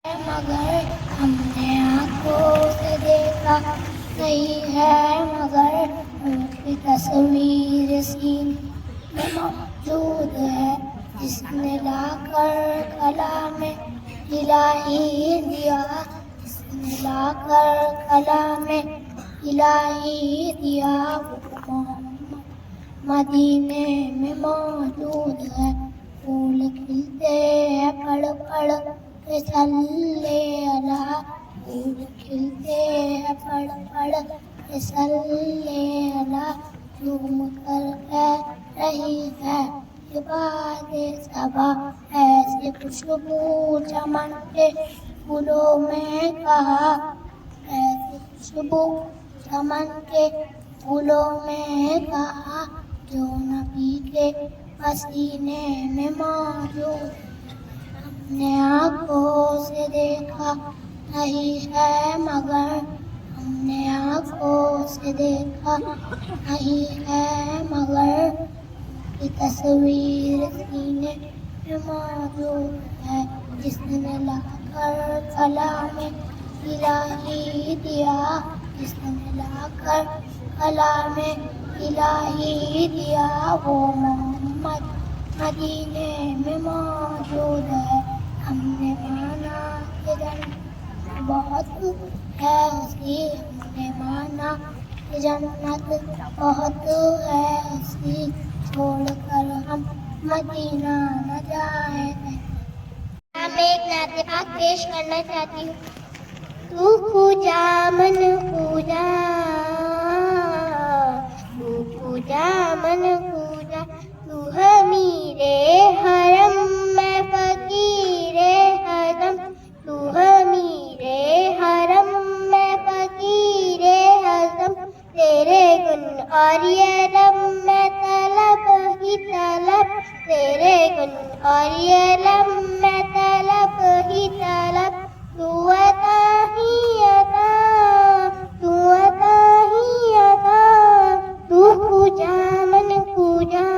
مگر ہم نے آنکھوں سے دیکھا نہیں ہے، مگر ان کی تصویر سینے میں موجود ہے، جس نے لا کر کلام الہی دیا، جس نے لا کر کلام الہی دیا، وہ محمد مدینے میں موجود ہے۔ پھول کھلتے ہیں پڑھ پڑھ کے صلی اللہ، پھول کھلتے ہیں پڑھ پڑھ کے صلی اللہ، جھوم کر کہہ رہی ہے یہ باد صبا، ایسے خوشبو چمن کے پھولوں میں کہا، ایسے خوشبو چمن کے پھولوں میں کہا، جو نبی کے پسینے میں موجود ہم نے آنکھوں سے دیکھا نہیں ہے، مگر ہم نے آنکھوں سے دیکھا نہیں ہے، مگر ان کی تصویر سینے میں موجود ہے، جس نے لا کر کلام الہی دیا، جس نے لا کر کلام الہی دیا، وہ محمد مدینے میں موجود ہے۔ ہم نے مانا کہ جنت بہت ہے ہنسی، ہم نے مانا کہ جنت بہت ہے ہنسی، چھوڑ کر ہم مدینہ نہ جائیں۔ میں ایک نعت پاک پیش کرنا چاہتی ہوں۔ تو خوجا من خوجا، تو خوجا من خوجا، تو امیر حرم میں فقیر حرم، تو امیر حرم میں فقیر حرم، تیرے گن اور یہ لب میں طلب ہی طلب، تیرے گن اور یہ لب میں طلب ہی طلب، تو عطا ہی عطا، تو عطا ہی عطا، تو خوجا من خوجا،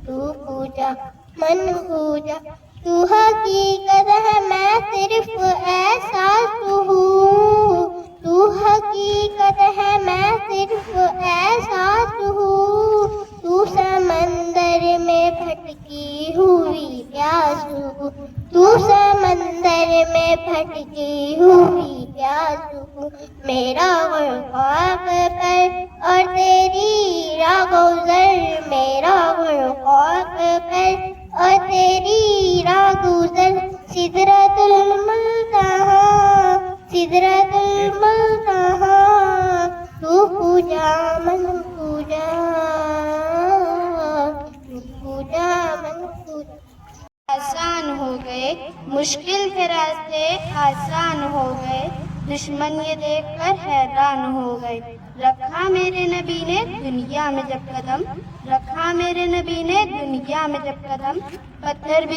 تو خوجا من خوجا، تو حقیقت ہے میں صرف احساس ہوں، تو حقیقت ہے میں صرف احساس ہوں، تو سمندر میں بھٹکی ہوئی پیاس ہوں، تو سمندر میں بھٹکی ہوئی پیاس ہوں، میرا غرقاب پر اور تیری راہ گزر، میرا غرقاب پر اور تیری راہ گزر، سدرۃ المنتہا، سدرۃ المنتہا، تو خوجا من خوجا، تو خوجا من خوجا۔ آسان ہو گئے مشکل کے راستے، آسان ہو گئے، دشمن یہ دیکھ کر حیران ہو گئے، رکھا میرے نبی نے دنیا میں جب قدم، رکھا میرے نبی نے دنیا میں جب قدم، پتھر بھی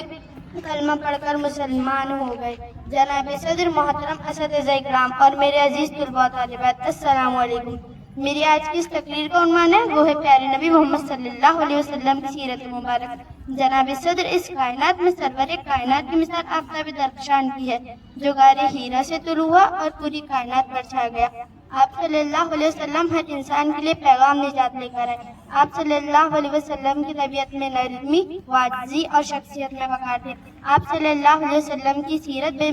کلمہ پڑھ کر مسلمان ہو گئے۔ جناب صدر محترم اساتذہ اکرام اور میرے عزیز طلباء و طالبات، السلام علیکم۔ میری آج کی اس تقریر کا عنوان ہے وہ ہے پیارے نبی محمد صلی اللہ علیہ وسلم کی سیرت مبارک۔ جناب صدر اس کائنات میں سرور کائنات کی مثال آفتاب درخشان کی ہے، جو غار ہیرا سے طلوع ہوا اور پوری کائنات پر چھا گیا۔ آپ صلی اللہ علیہ وسلم ہر انسان کے لیے پیغام نجات لے کر آئے۔ آپ صلی اللہ علیہ وسلم کی طبیعت میں نرمی، واجزی اور شخصیت میں وقار تھے۔ آپ صلی اللہ علیہ وسلم کی سیرت بے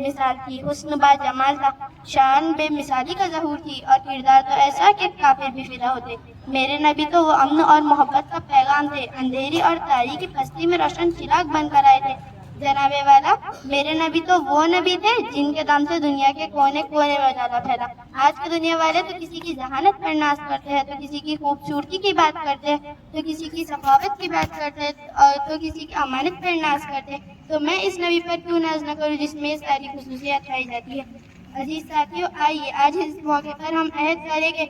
مثال تھی، حسن با جمال تھا، شان بے مثالی کا ظہور تھی، اور کردار تو ایسا کہ کافر بھی فدا ہوتے۔ میرے نبی تو وہ امن اور محبت کا پیغام تھے، اندھیری اور تاریکی بستی میں روشن چراغ بن کر آئے تھے۔ جناب والا، میرے نبی تو وہ نبی تھے جن کے دم سے دنیا کے کونے کونے میں اجالا پھیلا۔ آج کے دنیا والے تو کسی کی ذہانت پر ناز کرتے ہیں، تو کسی کی خوبصورتی کی بات کرتے ہیں، تو کسی کی سخاوت کی بات کرتے ہیں، اور تو کسی کی امانت پر ناز کرتے ہیں۔ تو میں اس نبی پر کیوں ناز نہ کروں جس میں یہ ساری خصوصیات پائی جاتی ہے۔ عزیز ساتھیو، آئیے آج اس موقع پر ہم عہد کریں کہ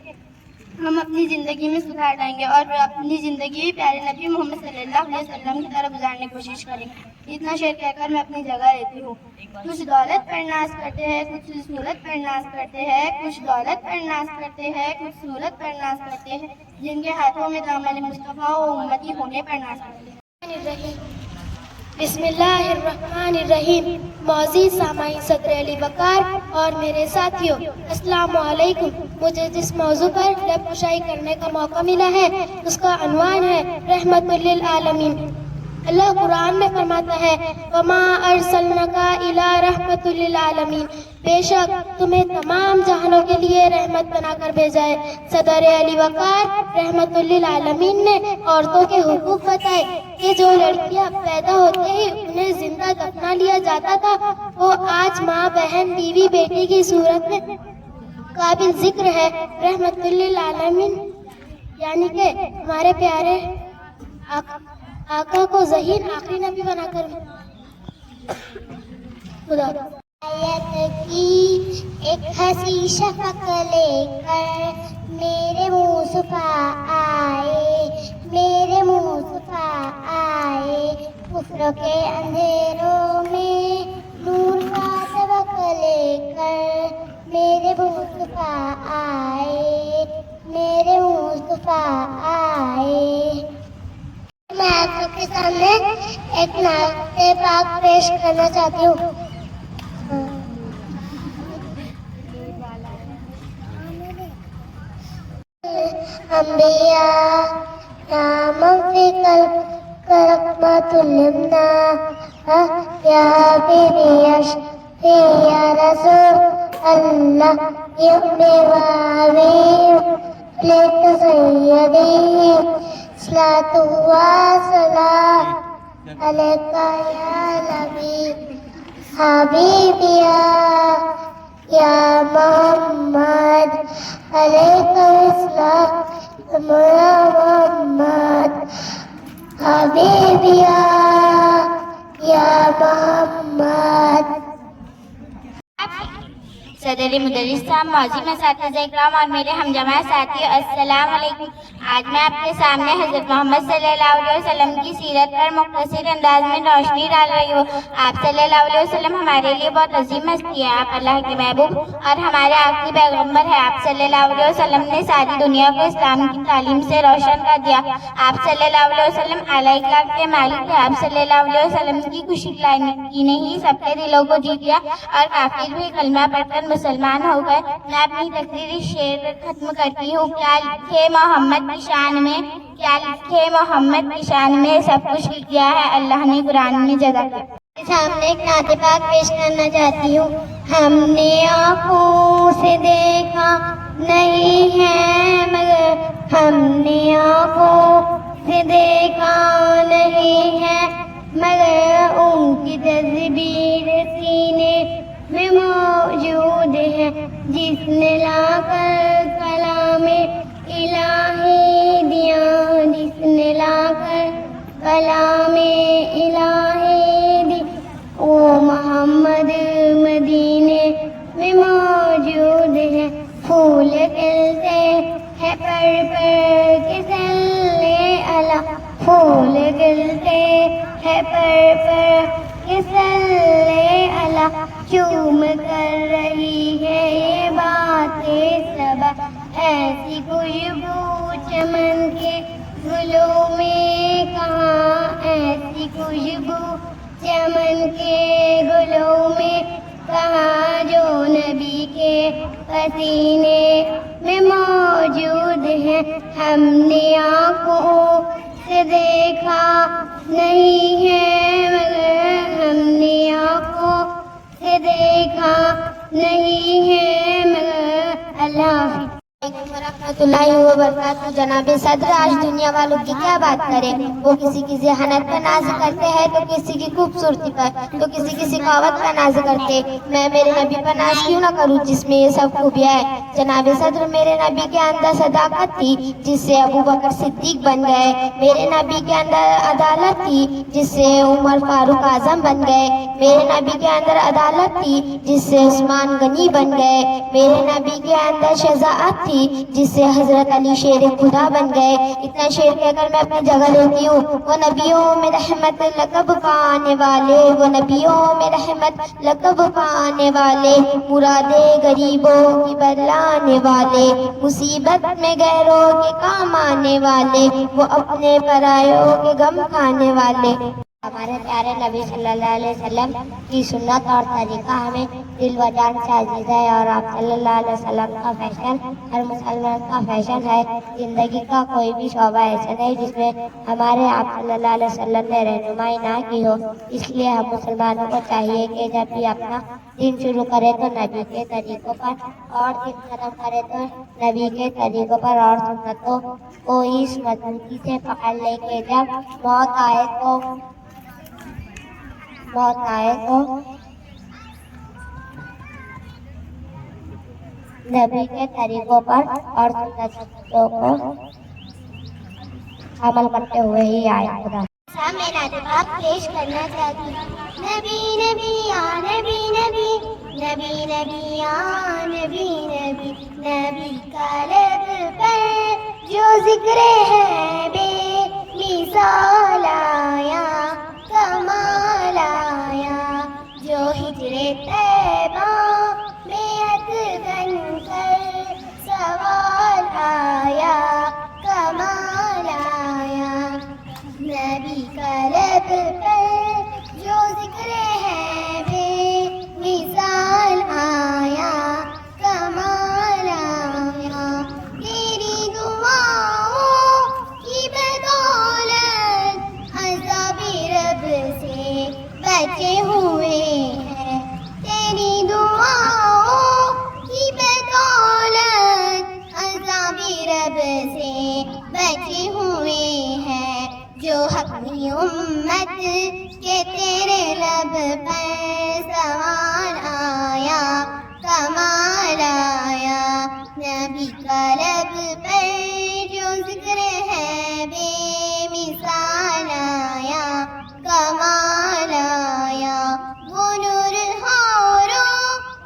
ہم اپنی زندگی میں سدھار لائیں گے اور اپنی زندگی بھی پیارے نبی محمد صلی اللہ علیہ وسلم کی طرح گزارنے کی کوشش کریں گے۔ اتنا شعر کہہ کر میں اپنی جگہ لیتی ہوں۔ کچھ دولت پر ناز کرتے ہیں، کچھ صورت پر ناز کرتے ہیں، کچھ دولت پر ناز کرتے ہیں، کچھ صورت پر ناز کرتے ہیں، جن کے ہاتھوں میں دامن مصطفیٰ و امتی ہونے پر ناز کرتے ہیں۔ بسم اللہ الرحمن الرحیم. معزز سامعین، صدر علی وقار اور میرے ساتھیوں، السلام علیکم. مجھے جس موضوع پر لب کشائی کرنے کا موقع ملا ہے اس کا عنوان ہے رحمت للعالمین. اللہ قرآن میں فرماتا ہے وَمَا أَرْسَلْنَكَ إِلَىٰ رَحْمَةٌ لِّلْعَالَمِينَ، بے شک تمہیں تمام جہانوں کے لیے رحمت بنا کر بھیجا ہے. صدر علی وقار رحمت للعالمین نے عورتوں کے حقوق بتائے کہ جو لڑکیاں پیدا ہوتے ہی انہیں زندہ دفنا لیا جاتا تھا وہ آج ماں، بہن، بیوی، بیٹی کی صورت میں قابل ذکر ہے. رحمت للعالمین یعنی کہ ہمارے پیارے آقا کو ذہین آخری نبی بنا کر خدا آیت کی ایک ہنسی شفق لے کر میرے مصطفیٰ آئے، میرے مصطفیٰ آئے. کفر کے اندھیروں میں نور کا سبق لے کر میرے مصطفیٰ آئے، میرے مصطفیٰ آئے. میں آپ سب کے سامنے ایک نعت پاک پیش کرنا چاہتی ہوں. انبیاء نام فی قلب رحمت لنا یا حبیبی اشفی یا رسول اللہ یومی وعوی لیت سیدی صلاۃ و سلام علیکہ یا نبی حبیبی یا محمد علیکہ السلام یا محمد حبیبی یا محمد. صدر مدرس صاحب، معزز اساتذہ اکرام اور میرے ہم جماعت ساتھیوں، السلام علیکم. آج میں آپ کے سامنے حضرت محمد صلی اللہ علیہ وسلم کی سیرت پر مختصر انداز میں روشنی ڈال رہی ہوں. آپ صلی اللہ علیہ وسلم ہمارے لیے بہت عظیم ہستی ہے. آپ اللہ کے محبوب اور ہمارے آخری پیغمبر ہیں. آپ صلی اللہ علیہ وسلم نے ساری دنیا کو اسلام کی تعلیم سے روشن کر دیا. آپ صلی اللہ علیہ وسلم اعلیٰ اخلاق کے مالک ہیں. آپ صلی اللہ علیہ وسلم کی خوشی کی نے ہی سب کے دلوں کو جیت لیا اور کافر بھی کلمہ پڑھ کر مسلمان ہو گئے. میں اپنی تقریر شعر ختم کرتی ہوں. کیا لکھے محمد کی شان میں، کیا لکھے محمد کی شان میں، سب کچھ لکھ دیا ہے اللہ نے قرآن میں جگہ کیا. سامنے ایک نعت پاک پیش کرنا چاہتی ہوں. ہم نے آنکھوں سے دیکھا نہیں ہے مگر، ہم نے آنکھوں سے دیکھا نہیں ہے مگر ان کی تصویر سینے میں موجود ہے. جس نے لا کر کلام الہی دیا، جس نے لا کر کلام الہی دی، وہ محمد مدینے میں موجود ہے. پھول کھلتے ہیں پر کے صلی اللہ، پھول کھلتے ہیں پر کے صلی اللہ. چوم کر رہی ہے یہ باتیں سب، ایسی خوشبو چمن کے گلوں میں کہاں، ایسی خوشبو چمن کے گلوں میں کہاں، جو نبی کے پسینے میں موجود ہے. ہم نے آنکھوں سے دیکھا نہیں ہے مگر، ہم نے آنکھوں سے دیکھا نہیں ہے مگر. اللہ حافظ. ورحمۃ اللہ وبرکاتہ. جناب صدر، آج دنیا والوں کی کیا بات کریں، وہ کسی کی ذہانت پر ناز کرتے ہیں تو کسی کی خوبصورتی پر، تو کسی کی سخاوت پر ناز کرتے. میں میرے نبی پر ناز کیوں نہ کروں جس میں یہ سب خوبیاں ہیں. جناب صدر، میرے نبی کے اندر صداقت تھی جس سے ابو بکر صدیق بن گئے. میرے نبی کے اندر عدالت تھی جس سے عمر فاروق اعظم بن گئے. میرے نبی کے اندر عدالت تھی جس سے عثمان غنی بن گئے. میرے نبی کے اندر شجاعت تھی جس سے حضرت علی شیر خدا بن گئے. اتنا شعر کہہ کر میں اپنی جگہ لیتی ہوں. وہ نبیوں میں رحمت لقب پانے والے، وہ نبیوں میں رحمت لقب پانے والے، مرادے غریبوں کی بتلانے والے، مصیبت میں غیروں کے کام آنے والے، وہ اپنے پرایوں کے غم کھانے والے. ہمارے پیارے نبی صلی اللہ علیہ وسلم کی سنت اور طریقہ ہمیں دل و جان سے عزیز ہے، اور آپ صلی اللہ علیہ وسلم کا فیشن ہر مسلمان کا فیشن ہے۔ زندگی کا کوئی بھی شعبہ ایسا نہیں جس میں ہمارے آپ صلی اللہ علیہ وسلم نے رہنمائی نہ کی ہو۔ اس لیے ہم مسلمانوں کو چاہیے کہ جب بھی اپنا دن شروع کرے تو نبی کے طریقوں پر، اور دن ختم کرے تو نبی کے طریقوں پر اور سنتوں کو اس مضبوطی سے پکڑ لے کہ جب موت آئے تو نبی کے طریقوں پر اور سنتوں کو عمل کرتے ہوئے ہی آئے۔ خدا سامنے نعت پیش کرنا چاہتی ہوں۔ نبی نبی یا نبی نبی، نبی نبی یا نبی نبی، نبی کا لب پر جو ذکر ہے بے مثال آیا، کمال آیا، جو ہجر طیبہ میں ادغن کر سوال آیا، کمال آیا، نبی کا لب پر جو ذکر ہے بے مثال آیا، کمال آیا، تیری دعاؤں کی بدولت عذاب رب سے بچے ہوئے ہیں، تیری دعاؤں کی بدولت عذاب رب سے بچے ہوئے ہیں، جو حقی امت کے تیرے لب پر سوال آیا، کمال آیا، نبی کا لب پر جو ذکر ہے بے مثال آیا، کمال آیا، وہ نور ہوروں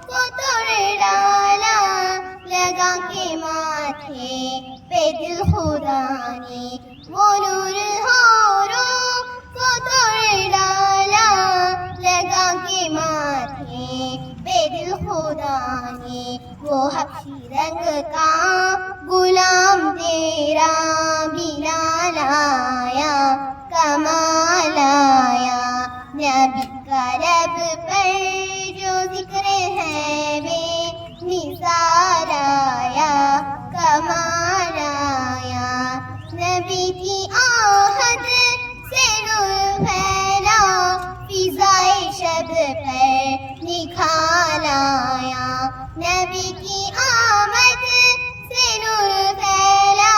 کو توڑ ڈالا، لگا کے ماتھے پہ دل خدا نے، وہ نور ہوروں کو توڑ ڈالا، لگا کے ماتھے پہ دل خدا نے، وہ حبشی رنگ کا غلام تیرا بلال آیا، کمال آیا، نبی کا لب پر جو ذکر ہے بے مثال آیا، کمال آیا، نبی کی آہد سے نور پھیلا، فضائے شب پر نکھار آیا، نبی کی آمد سے نور پھیلا،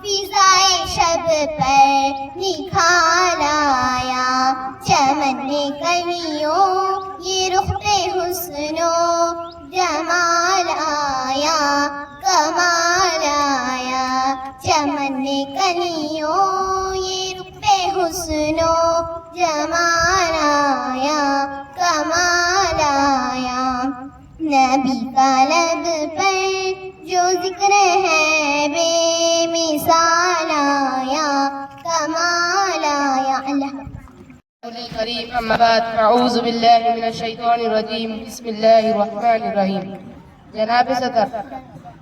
فضائے شب پر نکھار آیا، چمن میں کلیوں یہ رخ پہ حسن و جمال آیا، کمال آیا، چمن میں کلیوں یہ رخ پہ حسن و جمال آیا، کمال آیا، نبی کا لب پر جو ذکر ہے بے مثال آیا، کمال آیا۔ اللہ الكريم أما بعد أعوذ بالله من الشيطان الرجيم بسم الله الرحمن الرحيم۔ جناب صدر،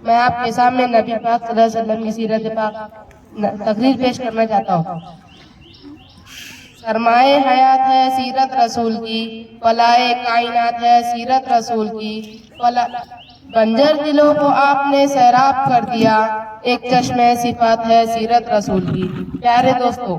میں آپ کے سامنے نبی پاک صلی اللہ علیہ وسلم کی سیرت پاک تقریر پیش کرنا چاہتا ہوں۔ سرمائے حیات ہے سیرت رسول کی، پلائے کائنات ہے سیرت رسول کی، بنجر دلوں کو آپ نے سیراب کر دیا، ایک چشمہ صفات ہے سیرت رسول کی۔ پیارے دوستو،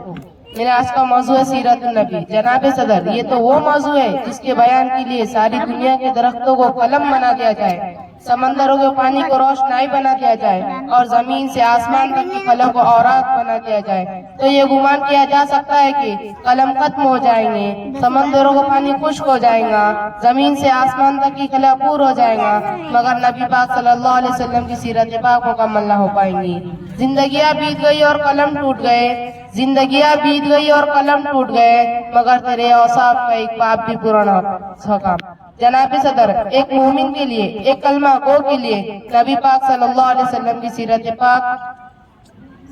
میرے آج کا موضوع ہے سیرت النبی۔ جناب صدر، یہ تو وہ موضوع ہے جس کے بیان کے لیے ساری دنیا کے درختوں کو قلم بنا دیا جائے، سمندروں کے پانی کو روشنائی بنا دیا جائے، اور زمین سے آسمان تک کی خلا کو اوراق بنا دیا جائے، تو یہ گمان کیا جا سکتا ہے کہ قلم ختم ہو جائیں گے، سمندروں کا پانی خشک ہو جائے گا، زمین سے آسمان تک کی خلا پور ہو جائے گا، مگر نبی پاک صلی اللہ علیہ وسلم کی سیرت پاک مکمل نہ ہو پائیں گی۔ زندگیاں بیت گئی اور قلم ٹوٹ گئے، زندگیاں بیت گئی اور قلم ٹوٹ گئے، مگر تیرے اوصاف کا ایک باب بھی پورا نہ ہو سکا۔ جناب صدر، ایک مومن کے لیے، ایک کلمہ گو کے لیے نبی پاک صلی اللہ علیہ وسلم کی سیرت پاک،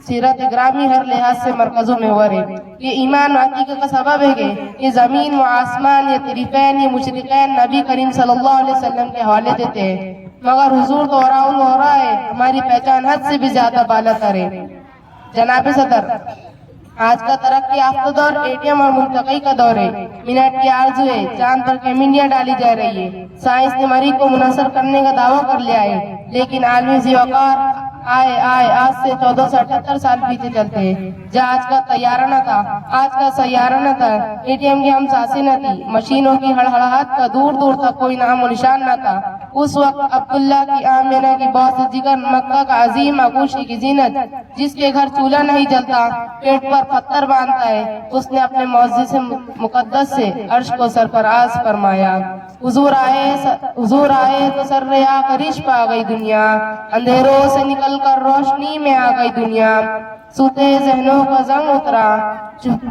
سیرت گرامی ہر لحاظ سے مرکزوں میں ہے۔ یہ ایمان عقیدے کا سبب ہے کہ یہ زمین و آسمان، یہ طریقین، یہ مشرقین نبی کریم صلی اللہ علیہ وسلم کے حوالے دیتے ہیں، مگر حضور تو ہو رہا ہے، ہماری پہچان حد سے بھی زیادہ بالا تر ہے۔ جناب صدر، آج کا ترقی یافتہ دور ATM اور منتقی کا دور ہے. منٹ کی آرزو ہے, چاند پر کیمینیا ڈالی جا رہی ہے. سائنس نے مریخ کو منحصر کرنے کا دعویٰ کر لیا ہے, لیکن عالمی ذیوقار آج سے 1478 سال پیچھے چلتے ہیں. جہاز کا طیارہ نہ تھا, آج کا سیارہ نہ تھا, ATM کی ہم سانسیں نہ تھی, مشینوں کی ہڑہڑاہٹ کا دور دور تک کوئی نام و نشان نہ تھا. اس وقت عبداللہ کی آمنہ کی بہت جگر, مکہ کا عظیم آغوشی کی زینت, جس کے گھر چولہا نہیں جلتا, پیٹ پر پتھر باندھتا ہے, اس نے اپنے معزز مقدس سے عرش کو سرفراز فرمایا. حضور آئے تو سر ریا کرش پا گئی دنیا, اندھیروں سے نکل کر روشنی میں آ گئی دنیا. سوتے ذہنوں کا زنگ اترا,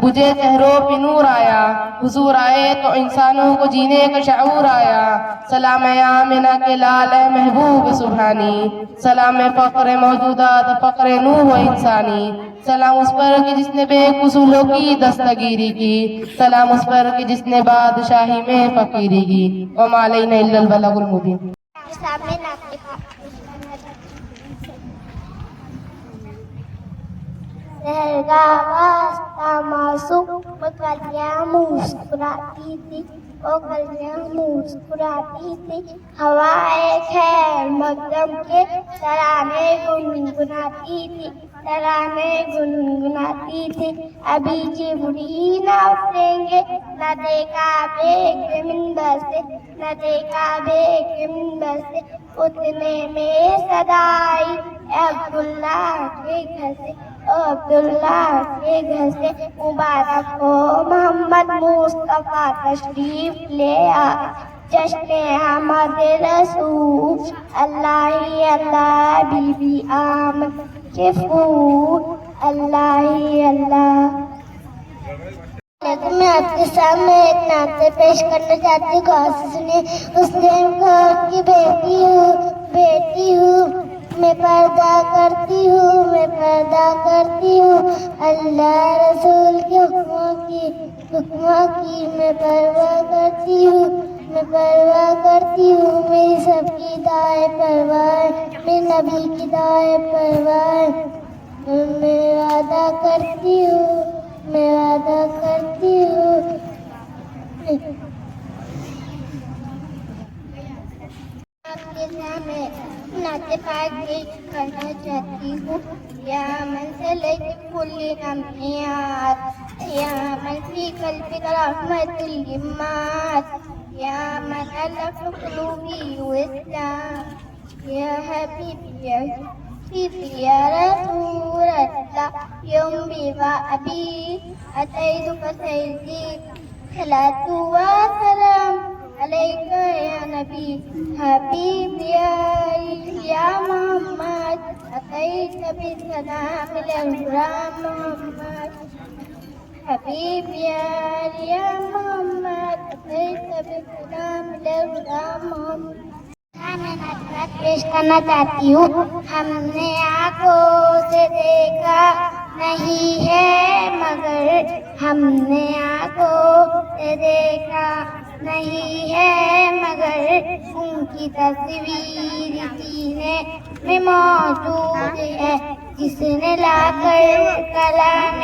بجھے چہروں پہ نور آیا. حضور آئے تو انسانوں کو جینے کا شعور آیا. سلام آمنہ کے لال محبوب سبحانی, سلام فقر موجودات فقر نوح و انسانی. سلام اس پر کہ جس نے بے قصولوں کی دستگیری کی, سلام اس پر کہ جس نے بادشاہی میں فقیری کی. وما علینا الا البلاغ المبین. سہرگاہ واسطہ معصوم کلیاں مسکراتی تھی, وہ کلیاں مسکراتی تھی. ہوائے خیر مقدم کے ترانے گنگناتی تھی, ترانے گنگناتی تھی. ابھی جبریل نہ اتریں گے, نہ دیکھا بے کے منبر سے, نہ دیکھا بے کے منبر سے. اتنے میں صدائی عبداللہ کے گھر سے, عبداللہ کے گھر سے. مبارک ہو محمد مصطفیٰ تشریف لے آ, جشن آمد رسول. اللہ ہی اللہ بی بی آمد کے پھول, اللہ ہی اللہ. میں آپ کے سامنے ایک نعت پیش کرنا چاہتی ہوں, غور سے سنیے. اس دن کی بیٹی ہوں, میں پردہ کرتی ہوں, میں پردہ کرتی ہوں. اللہ رسول کے حکموں کی میں پرواہ کرتی ہوں, میں پرواہ کرتی ہوں. میری سب کی دائیں پرواہ, میرے نبی کی دائیں پرواہ. میں وعدہ کرتی ہوں, میں وعدہ کرتی ہوں. آپ کے سامنے نعت پاک پیش کرنا چاہتی ہوں. یا من سلک کل نمیات, یا من فی قلبک رحمت الجمات, یا من الف قلوبی و اسلام. یا حبیبی یا حبیبی یا رسول اللہ, یوم و ابی اتیتک سیدی, صلاۃ و سلام علیکہ یا نبی حبیب یا محمد, اتیت بالسلام الغرام محمد. حبیب یا محمد, اتیت بالسلام الغرام محمد. میں نعت پیش کرنا چاہتی ہوں. ہم نے آنکھوں سے دیکھا نہیں ہے مگر, ہم نے آنکھوں سے دیکھا نہیں ہے مگر, ان کی تصویر سینے میں موجود ہے. جس نے لا کر کلام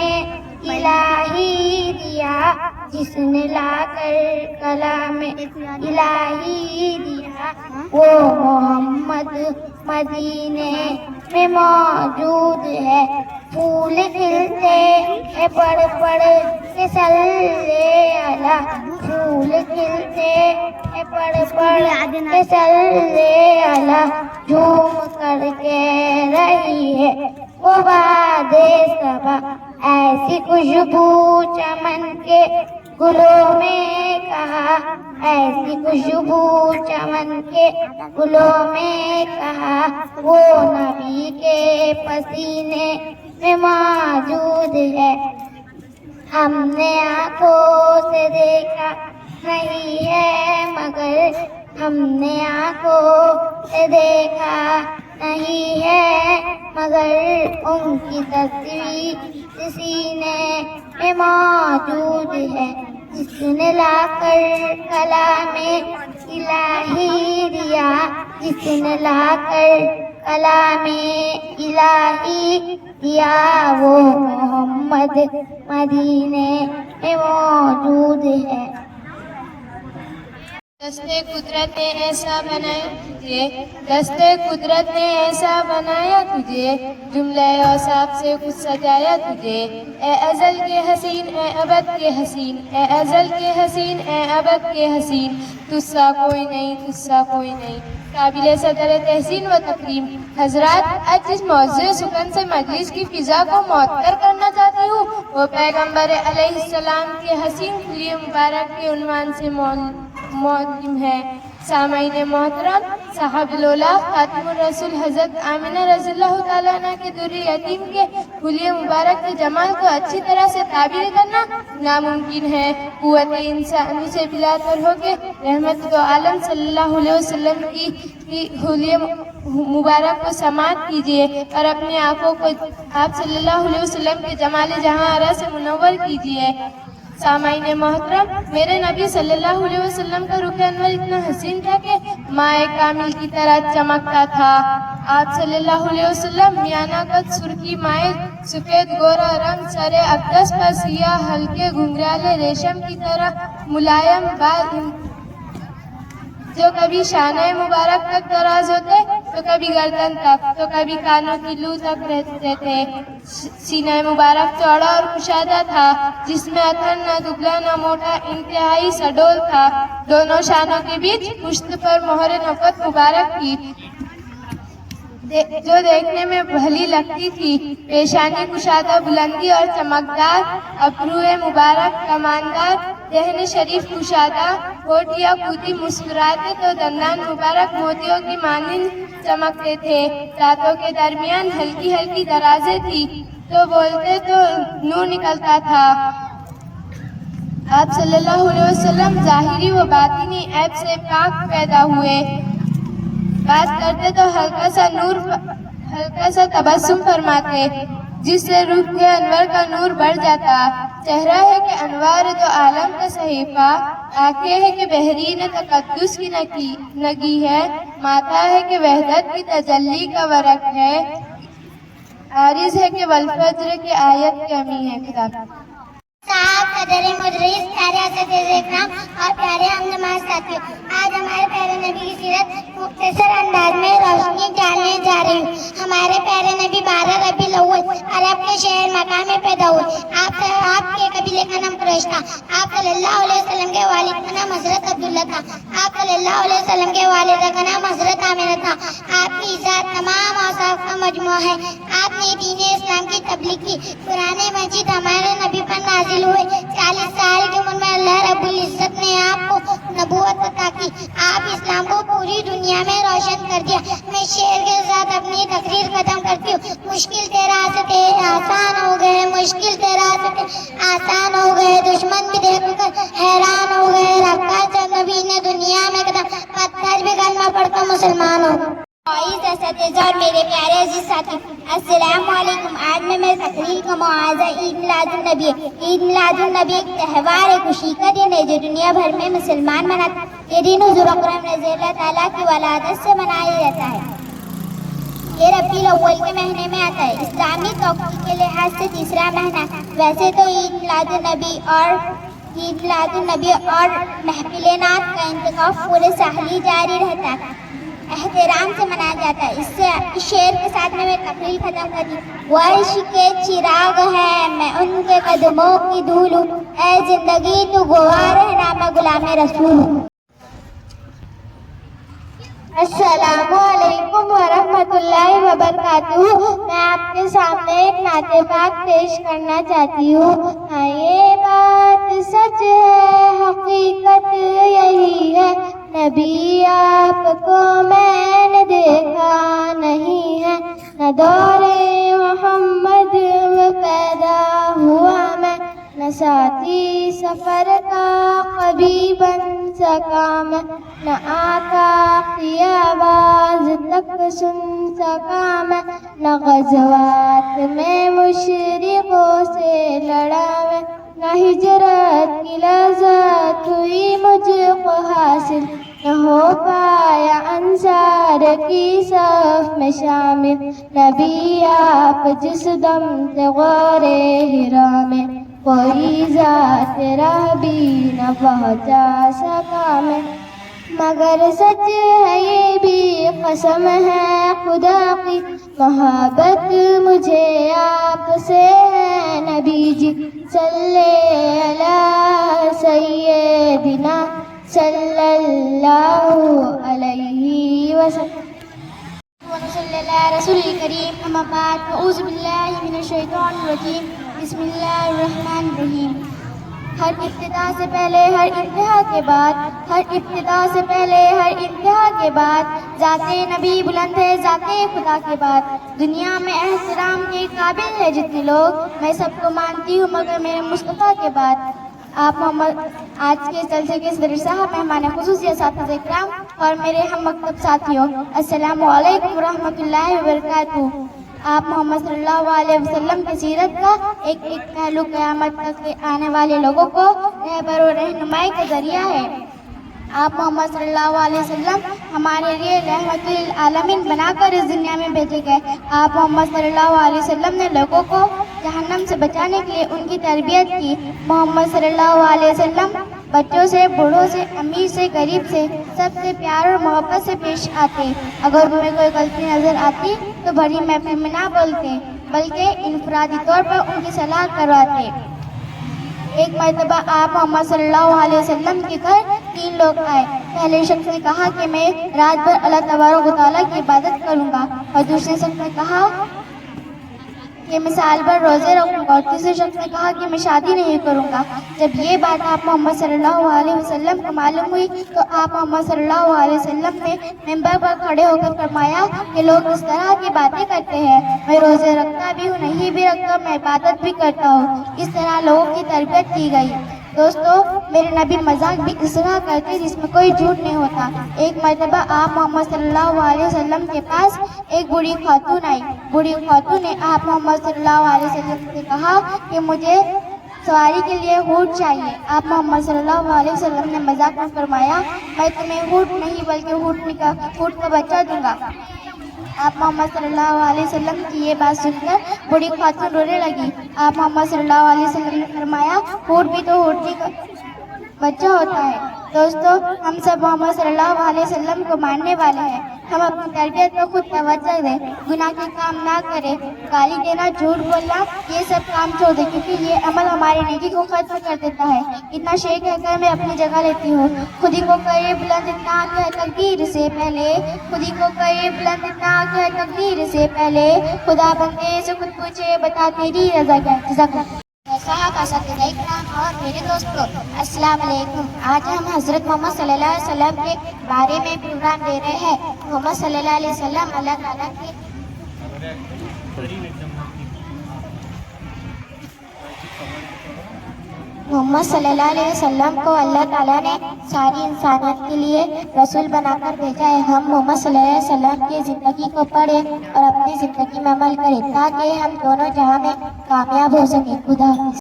الہی دیا, جس نے لا کر کلام الہی دیا, وہ محمد مدینے میں موجود ہے. پھول کھلتے ہیں پڑھ پڑھ کے صلی علی, پھول کھلتے ہیں پڑھ پڑھ کے صلی علی. جھوم کر کہہ رہی ہے وہ باد صبا, ایسی خوشبو چمن کے گلوں میں کہا, ایسی خوشبو چمن کے گلوں میں کہا. وہ نبی کے پسینے میں موجود ہے. ہم نے آنکھوں سے دیکھا نہیں ہے مگر, ہم نے آنکھوں سے دیکھا نہیں ہے مگر, ان کی تصویر سینے میں موجود ہے. جس نے لا کر کلام الہی دیا, جس نے لا کر کلام الہی دیا, وہ محمد محمد مدینے میں موجود ہے۔ دستے قدرت نے ایسا بنایا تجھے، دستے قدرت نے ایسا بنایا تجھے، جملہ اوصاف سے کچھ سجایا تجھے۔ اے ازل کے حسین، اے ابد کے حسین، اے ازل کے حسین، اے ابد کے حسین، تجھ سا کوئی نہیں، تجھ سا کوئی نہیں۔ قابل صدر تحسین و تکریم حضرات، آج جس موضوع سکن سے مجلس کی فضا کو معطر کرنا چاہتی ہوں وہ پیغمبر علیہ السلام کے حسین خلیہ مبارک کے عنوان سے معلوم ہے۔ سامعین محترم، صاحب الاولیاء خاتم الرسول حضرت آمنہ رضی اللہ تعالیٰ عنہ کے در یتیم کے خلیہ مبارک کے جمال کو اچھی طرح سے تعبیر کرنا ناممکن ہے۔ قوت انسانی سے بلا کر ہو کے رحمت دو عالم صلی اللہ علیہ وسلم کی خلیہ مبارک کو سماعت کیجیے اور اپنی آنکھوں کو آپ صلی اللہ علیہ وسلم کے جمال جہاں آرا سے منور کیجیے۔ سامعین محترم، میرے نبی صلی اللہ علیہ وسلم کا رخ انور اتنا حسین تھا کہ مائع کامل کی طرح چمکتا تھا۔ آپ صلی اللہ علیہ وسلم میانہ قد، سرخی مائل، سفید گورا رنگ، سر اقدس پر سیاہ ہلکے گھنگرالے ریشم کی طرح ملائم بال جو کبھی شانہ مبارک تک دراز ہوتے تو کبھی گردن تک تو کبھی کانوں کی لو تک رہتے تھے۔ سینہ مبارک چوڑا اور کشادہ تھا، جس میں اتھر نہ دبلا نہ موٹا، انتہائی سڈول تھا۔ دونوں شانوں کے بیچ پشت پر مہر نبوت مبارک کی جو دیکھنے میں بھلی لگتی تھی۔ پیشانی کشادہ بلندی اور چمکدار، ابروئے مبارک کماندار، دہن شریف کشادہ، ہونٹ یا کوتی مسکراتے تو دندان مبارک موتیوں کی مانند چمکتے تھے۔ دانتوں کے درمیان ہلکی ہلکی درازیں تھی تو بولتے تو نور نکلتا تھا۔ آپ صلی اللہ علیہ وسلم ظاہری و باطنی عیب سے پاک پیدا ہوئے۔ بات کرتے تو ہلکا سا تبسم فرماتے، جس سے روح کے انور کا نور بڑھ جاتا۔ چہرہ ہے کہ انوار دو عالم کا صحیفہ، آنکھیں ہے کہ بحرین تقدس کی نگی ہے، ماتھا ہے کہ وحدت کی تجلی کا ورق ہے، عارض ہے کہ والفجر کی آیت کی امی ہے۔ خدا صاحب، صدر مدرس، پیارے اساتذہ اکرام اور پیارے ہم نماز ساتھیوں، آج ہمارے پیارے نبی کی سیرت مختصر انداز میں روشنی ڈالنے جا رہی ہوں۔ ہمارے پیارے نبی 12 ربیع الاول عرب کے شہر مکہ میں پیدا ہوئے۔ آپ کے قبیلے کا نام قریش تھا۔ آپ صلی اللہ علیہ وسلم کے والد کا نام حضرت عبداللہ تھا۔ آپ صلی اللہ علیہ وسلم کے والدہ کا نام حضرت آمنہ تھا۔ آپ کی ذات تمام اوصاف کا مجموعہ ہے۔ آپ نے دین اسلام کی تبلیغ کی۔ قرآن مجید ہمارے نبی پر نازل ہوئے۔ 40 سال کی عمر میں اللہ رب العزت نے آپ کو نبوت عطا کی۔ آپ اسلام کو پوری دنیا میں روشن کر دیا۔ میں شعر کے ساتھ اپنی تقریر ختم کرتی ہوں۔ مشکل تیرا راستے آسان ہو گئے، مشکل تیرا راستے آسان ہو گئے، دشمن بھی دیکھ کر حیران ہو گئے، رکھا جب نبی نے دنیا میں قدم، پتھر بھی کلمہ پڑھ کر مسلمان ہو۔ معزز اساتذہ اور میرے پیارے عزیز ساتھی، السلام علیکم۔ آج میں تقریر کا موضوع عید میلاد النبی ہے۔ عید میلاد النبی ایک تہوار ہے، خوشی کا دن ہے جو دنیا بھر میں مسلمان مناتے ہیں۔ یہ دن حضور اکرم رضی اللہ تعالیٰ کی ولادت سے منایا جاتا ہے۔ یہ ربیع الاول کے مہینے میں آتا ہے۔ اسلامی توقیت کے لحاظ سے تیسرا مہینہ۔ ویسے تو عید میلاد النبی اور محفل نعت کا انعقاد پورے سال ہی جاری رہتا ہے، احترام سے منایا جاتا ہے۔ اس شعر کے ساتھ میں تقریر ختم کرتی ہوں۔ وہ عشق کے چراغ ہے، میں ان کے قدموں کی دھول ہوں، اے زندگی تو گواہ رہنا، میں غلام رسول ہوں۔ السلام علیکم ورحمۃ اللہ وبرکاتہ۔ میں آپ کے سامنے ایک نعت پاک پیش کرنا چاہتی ہوں۔ ہاں یہ بات سچ ہے، حقیقت یہی ہے، نبی آپ کو میں نے دیکھا نہیں ہے، نہ دور محمد میں پیدا ہوا میں، نہ ساتھی سفر کا کبھی بن سکا میں، نہ آقا کی آواز تک سن سکا میں، نہ غزوات میں مشرقوں سے لڑا میں، نہ ہجرت کی لذت ہوئی مجھ کو حاصل، نہ ہو پایا انصار کی صف میں شامل، نبی آپ جس دم تھے غار ہرا میں، کوئی ذات راہ بھی نہ پہنچا سکا میں، مگر سچ ہے یہ بھی قسم ہے خدا کی، محبت مجھے آپ سے ہے نبی جی، صلی علی سیدنا صلی اللہ علیہ وسلم صلی اللہ رسول کریم، اما بعد، اعوذ باللہ من الشیطان الرجیم، بسم اللہ الرحمن الرحیم۔ ہر ابتدا سے پہلے ہر انتہا کے بعد، ہر ابتدا سے پہلے ہر انتہا کے بعد، ذات نبی بلند ہے ذات خدا کے بعد، دنیا میں احترام کے قابل ہے جتنے لوگ، میں سب کو مانتی ہوں مگر میرے مصطفیٰ کے بعد۔ آپ محمد آج کے جلسے کے صدر صاحب، مہمان خصوصی اساتذہ کرام اور میرے ہم مکتب ساتھیوں، السلام علیکم ورحمۃ اللہ وبرکاتہ۔ آپ محمد صلی اللہ علیہ وسلم کی سیرت کا ایک ایک پہلو قیامت تک کے آنے والے لوگوں کو رہبر و رہنمائی کا ذریعہ ہے۔ آپ محمد صلی اللہ علیہ وسلم ہمارے لیے رحمت للعالمین بنا کر اس دنیا میں بھیجے گئے۔ آپ محمد صلی اللہ علیہ وسلم نے لوگوں کو جہنم سے بچانے کے لیے ان کی تربیت کی۔ محمد صلی اللہ علیہ وسلم بچوں سے، بوڑھوں سے، امیر سے، غریب سے، سب سے پیار اور محبت سے پیش آتے۔ اگر ان میں کوئی غلطی نظر آتی تو بڑی محفل میں نہ بولتے بلکہ انفرادی طور پر ان کی صلاح کرواتے۔ ایک مرتبہ آپ محمد صلی اللہ علیہ وسلم کے گھر 3 لوگ آئے۔ پہلے شخص نے کہا کہ میں رات بھر اللہ تبارک و تعالیٰ کی عبادت کروں گا، اور دوسرے شخص نے کہا کہ میں سال بھر روزے رکھوں گا، اور تیسرے شخص نے کہا کہ میں شادی نہیں کروں گا۔ جب یہ بات آپ محمد صلی اللہ علیہ وسلم کو معلوم ہوئی تو آپ محمد صلی اللہ علیہ وسلم نے ممبر پر کھڑے ہو کر فرمایا کہ لوگ اس طرح کی باتیں کرتے ہیں، میں روزے رکھتا بھی ہوں، نہیں بھی رکھتا، میں عبادت بھی کرتا ہوں۔ اس طرح لوگوں کی تربیت کی گئی۔ دوستو، میرے نبی مذاق بھی اس طرح کرتے جس میں کوئی جھوٹ نہیں ہوتا۔ ایک مرتبہ آپ محمد صلی اللہ علیہ وسلم کے پاس ایک بوڑھی خاتون آئی۔ بوڑھی خاتون نے آپ محمد صلی اللہ علیہ وسلم سے کہا کہ مجھے سواری کے لیے اونٹ چاہیے۔ آپ محمد صلی اللہ علیہ وسلم نے مذاق میں فرمایا، میں تمہیں اونٹ نہیں بلکہ اونٹ کا بچہ دوں گا۔ آپ محمد صلی اللہ علیہ وسلم کی یہ بات سن کر بوڑھی خاتون رونے لگی۔ آپ محمد صلی اللہ علیہ وسلم نے فرمایا، اونٹ بھی تو اونٹنی کا بچہ ہوتا ہے۔ دوستو، ہم سب محمد صلی اللہ علیہ وسلم کو ماننے والے ہیں۔ ہم اپنی تربیت کو خود توجہ دیں، گناہ کے کام نہ کریں، گالی دینا، جھوٹ بولنا، یہ سب کام چھوڑ دیں، کیونکہ یہ عمل ہماری نیکی کو ختم کر دیتا ہے۔ اتنا شعر کہہ کر میں اپنی جگہ لیتی ہوں۔ خودی کو کرے بلند اتنا کہ تقدیر سے پہلے، خودی کو کرے بلند اتنا کہ تقدیر سے پہلے، خدا بندے سے خود پوچھے بتا تیری رضا کیا ہے۔ جزاک اللہ۔ صاحب، اساتذہ کرام اور میرے دوستو، السلام علیکم۔ آج ہم حضرت محمد صلی اللہ علیہ وسلم کے بارے میں پروگرام دے رہے ہیں۔ محمد صلی اللہ علیہ وسلم اللہ تعالیٰ کے محمد صلی اللہ علیہ وسلم کو اللہ تعالیٰ نے ساری انسانیت کے لیے رسول بنا کر بھیجا ہے۔ ہم محمد صلی اللہ علیہ وسلم کی زندگی کو پڑھیں اور اپنی زندگی میں عمل کریں تاکہ ہم دونوں جہاں میں کامیاب ہو سکیں۔ خدا حافظ۔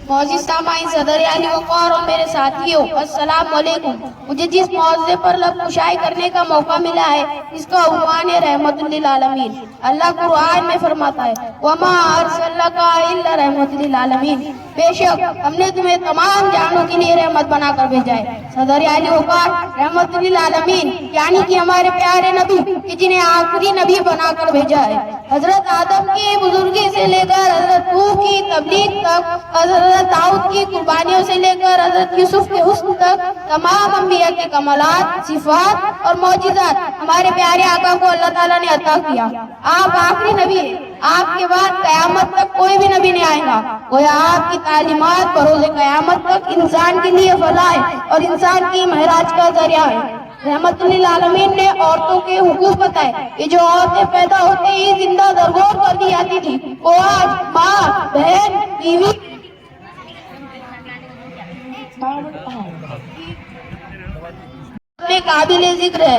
معزز سامعین، صدر علی وقار اور میرے ساتھیوں، السلام علیکم۔ مجھے جس موضوع پر لب کشائی کرنے کا موقع ملا ہے اس کا عنوان ہے رحمت للعالمین۔ اللہ قرآن میں فرماتا ہے، وما ارسلناک الا رحمت للعالمین، بے شک ہم نے تمہیں تمام جہانوں کے لیے رحمت بنا کر بھیجا ہے۔ صدر علی وقار، رحمت للعالمین یعنی کہ ہمارے پیارے نبی کہ جنہیں آخری نبی بنا کر بھیجا ہے۔ حضرت آدم کی بزرگی سے لے کر حضرت نوح کی تبلیغ تک، حضرت داؤد کی قربانیوں سے لے کر حضرت یوسف کے حسن تک، تمام انبیاء کے کمالات، صفات اور معجزات ہمارے پیارے آقا کو اللہ تعالیٰ نے عطا کیا۔ آپ آخری نبی ہیں، آپ کے بعد قیامت تک کوئی بھی نبی نہیں آئے گا۔ گویا آپ کی تعلیمات بروز قیامت تک انسان کے لیے فلاح اور انسان کی معراج کا ذریعہ ہے۔ رحمت للعالمین نے عورتوں کے حقوق بتائے کہ جو عورتیں پیدا ہوتے ہی زندہ درگور کر دی جاتی تھی، وہ آج ماں، بہن، بیوی میں قابل ذکر ہے۔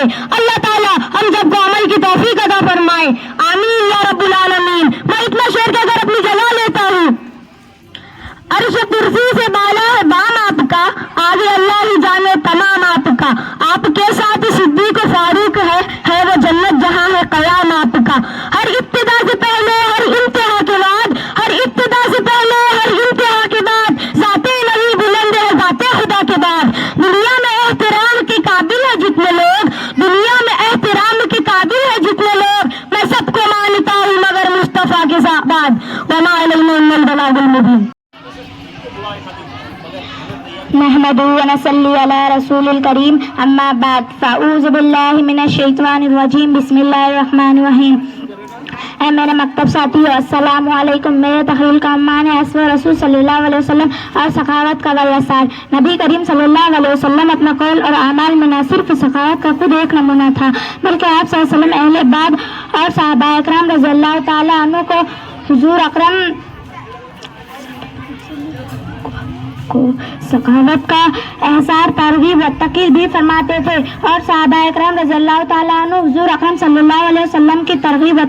ہے. اللہ تعالیٰ ہم سب کو عمل کی توفیق عطا فرمائے. آمین یا رب العالمین. میں اتنا شعر کہہ کر اپنی جگہ لیتا ہوں. عرش کرسی سے بالا ہے بام آپ کا, آگے اللہ ہی جانے تمام آپ کا. آپ کے ساتھ صدیق و فاروق ہے وہ جنت جہاں ہے قیام آپ کا. ہر ابتدا سے پہلے ہر انتہا کے بعد, ہر ابتدا سے پہلے ہر انتہا کے بعد ذات نبی بلند ہے ذات خدا کے بعد. دنیا میں احترام کے قابل ہے جتنے لوگ, دنیا میں احترام کے قابل ہے جتنے لوگ, میں سب کو مانتا ہوں مگر مصطفیٰ کے بعد. وما علینا الا البلاغ المبین. نحمد و نصلی علی رسول الکریم. اما بعد فاعوذ باللہ من الشیطان الرجیم. بسم اللہ الرحمن الرحیم. اے میرے مکتب ساتھیو, السلام علیکم. میرے تخیل کا عنوان ہے اسوہ رسول صلی اللہ علیہ وسلم اور سخاوت کا ولسار. نبی کریم صلی اللہ علیہ وسلم اپنا قول اور اعمال میں نہ صرف سخاوت کا خود ایک نمونہ تھا, بلکہ آپ صلی اللہ علیہ وسلم اہل بعد اور صحابہ اکرام رضی اللہ تعالیٰ عنہ کو حضور اکرم کو سخاوت کا احسار ترغیب و تاکید بھی فرماتے تھے, اور صحابہ اکرام رضی اللہ تعالیٰ عنہ حضور اکرم صلی اللہ علیہ وسلم کی ترغیب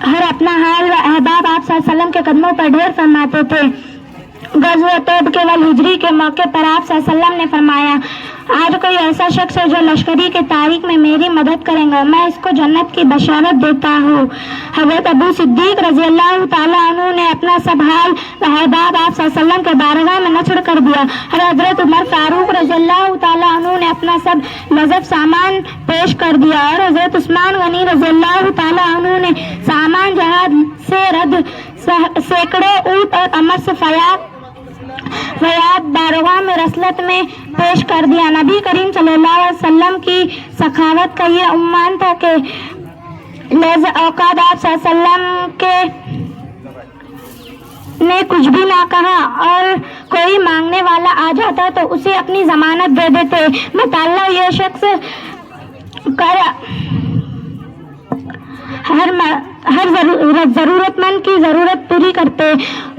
ہر اپنا حال و احباب آپ صلی اللہ علیہ وسلم کے قدموں پر ڈھیر فرماتے تھے. غزوہ توبہ والہجری کے موقع پر آپ صلی اللہ علیہ وسلم نے فرمایا, آج کوئی ایسا شخص ہے جو لشکری کے تاریخ میں میری مدد کرے گا, میں اس کو جنت کی بشارت دیتا ہوں. حضرت ابو صدیق رضی اللہ تعالیٰ عنہ نے اپنا سب حال احباب آپ صلی اللہ علیہ وسلم کے بارگاہ میں نچڑ کر دیا. حضرت عمر فاروق رضی اللہ تعالیٰ عنہ نے اپنا سب لذب سامان پیش کر دیا, اور حضرت عثمان غنی رضی اللہ تعالیٰ عنہ نے سامان جہاد سے رد سینکڑوں اونٹ اور امر سے فیاض بارگاہ میں رسلت میں پیش کر دیا. نبی کریم صلی اللہ علیہ وسلم کی سخاوت کا یہ عنوان تھا کہ اوقات آپ صلی اللہ علیہ وسلم کے نے کچھ بھی نہ کہا اور کوئی مانگنے والا آ جاتا تو اسے اپنی ضمانت دے دیتے. مطالعہ یہ شخص ہر ضرورت مند کی ضرورت پوری کرتے.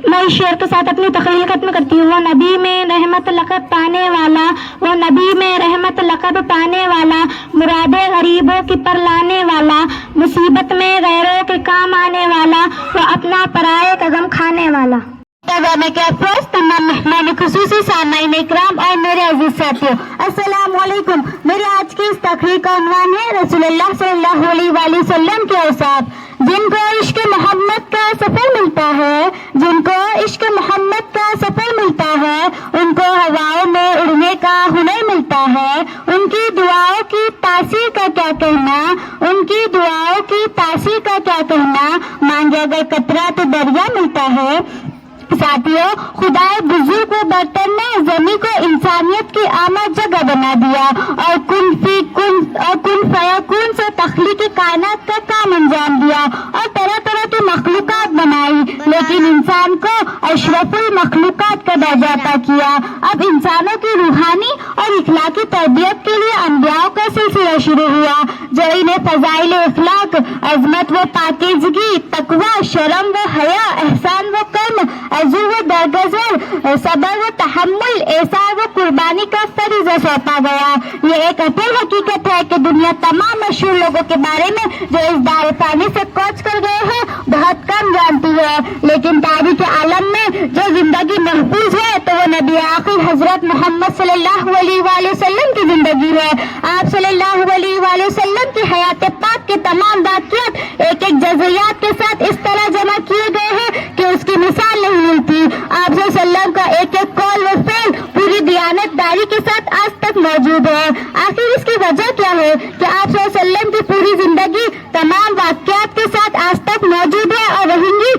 میں اس شعر کے ساتھ اپنی تخیل ختم کرتی ہوں. وہ نبی میں رحمت لقب پانے والا, وہ نبی میں رحمت لقب پانے والا, مرادیں غریبوں کی پر لانے والا, مصیبت میں غیروں کے کام آنے والا, وہ اپنا پرائے کا غم کھانے والا. تمام مہمان خصوصی سامعین اکرام اور میرے عزیز ساتھیوں, السلام علیکم. میرے آج کی اس تقریر کا عنوان ہے رسول اللہ صلی اللہ علیہ وآلہ وسلم کے اوصاف. جن کو عشق محمد کا سفر ملتا ہے, جن کو عشق محمد کا سفر ملتا ہے, ان کو ہواؤں میں اڑنے کا ہنر ملتا ہے. ان کی دعاؤں کی تاثیر کا کیا کہنا, ان کی دعاؤں کی تاثیر کا کیا کہنا, مانگے اگر قطرہ تو دریا ملتا ہے. ساتھیوں, خدائے بزرگ و برتر نے زمین کو انسانیت کی آمد جگہ بنا دیا اور کن فیکون سے تخلیق کائنات کا کام انجام دیا اور طرح طرح کی مخلوقات بنائی, لیکن انسان کو اشرف المخلوقات کا درجہ عطا کیا. اب انسانوں کی روحانی اور اخلاقی تربیت کے لیے انبیاء کا سلسلہ شروع ہوا, جو انہیں فضائل اخلاق, عظمت و پاکیزگی, تقوی, شرم و حیا, احسان و کرم, عزو و درگزر, صبر و تحمل, ایثار و قربانی کا فریضہ سونپا گیا. یہ ایک اٹل حقیقت ہے کہ دنیا تمام مشہور لوگوں کے بارے میں جو اس دار فانی سے کوچ کر گئے ہیں بہت کم جانتی ہے, لیکن تاریخ عالم میں جو زندگی محفوظ ہے تو وہ نبی آخر حضرت محمد صلی اللہ علیہ وآلہ وسلم کی زندگی ہے. آپ صلی اللہ علیہ وآلہ وسلم کی حیات پاک کے تمام واقعات ایک ایک جزیات کے ساتھ اس طرح جمع کیے گئے ہیں کہ اس کی مثال نہیں ملتی. آپ صلی اللہ علیہ وسلم کا ایک ایک قول و فعل پوری دیانت داری کے ساتھ آج تک موجود ہے. آخر اس کی وجہ کیا ہے کہ آپ صلی اللہ علیہ وسلم کی پوری زندگی تمام واقعات کے ساتھ آج تک موجود ہے اور رہیں گی.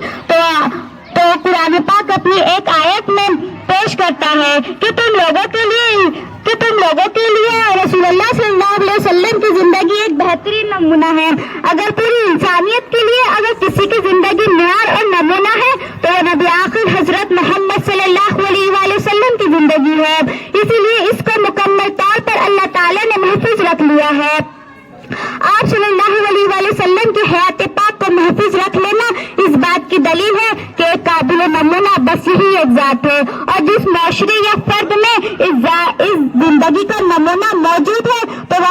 تو قرآن پاک اپنی ایک آیت میں پیش کرتا ہے کہ تم لوگوں کے لیے رسول اللہ صلی اللہ علیہ وسلم کی زندگی ایک بہترین نمونہ ہے. اگر پوری انسانیت کے لیے اگر کسی کی زندگی معیار اور نمونہ ہے تو وہ نبی آخر حضرت محمد صلی اللہ علیہ وآلہ وسلم کی زندگی ہے. اسی لیے اس کو مکمل طور پر اللہ تعالی نے محفوظ رکھ لیا ہے. آپ صلی اللہ علیہ وآلہ وسلم کی حیات پاک کو محفوظ رکھ لینا اس بات کی دلیل ہے کہ ایک قابل نمونہ بس یہی ایک ذات ہے, اور جس معاشرے یا فرد میں اس زندگی کا نمونہ موجود ہے تو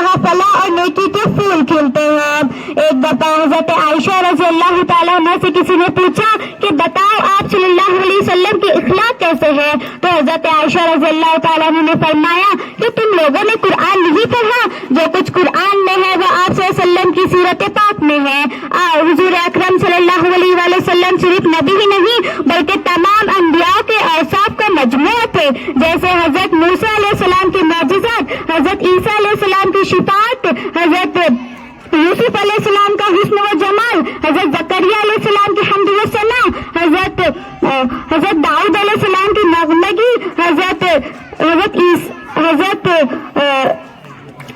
ایک دفعہ حضرت عائشہ رضی اللہ تعالیٰ عنہ سے کسی نے پوچھا کہ بتاؤ آپ صلی اللہ علیہ وسلم کی اخلاق کیسے ہے؟ تو حضرت عائشہ رضی اللہ تعالیٰ عنہ نے فرمایا کہ تم لوگوں نے قرآن نہیں پڑھا؟ جو کچھ قرآن میں ہے وہ آپ صلی اللہ علیہ وسلم کی سیرت پاک میں ہے. حضور اکرم صلی اللہ علیہ وآلہ وسلم صرف نبی ہی نہیں بلکہ تمام انبیاء کے اوصاف کا مجموعہ تھے. جیسے حضرت موسیٰ علیہ السلام کے معجزات، حضرت عیسیٰ علیہ السلام کی شفاعت، حضرت یوسف علیہ السلام کا حسن و جمال، حضرت زکریا علیہ السلام کی حمد و ثنا، حضرت داؤد علیہ السلام کی نغمگی، حضرت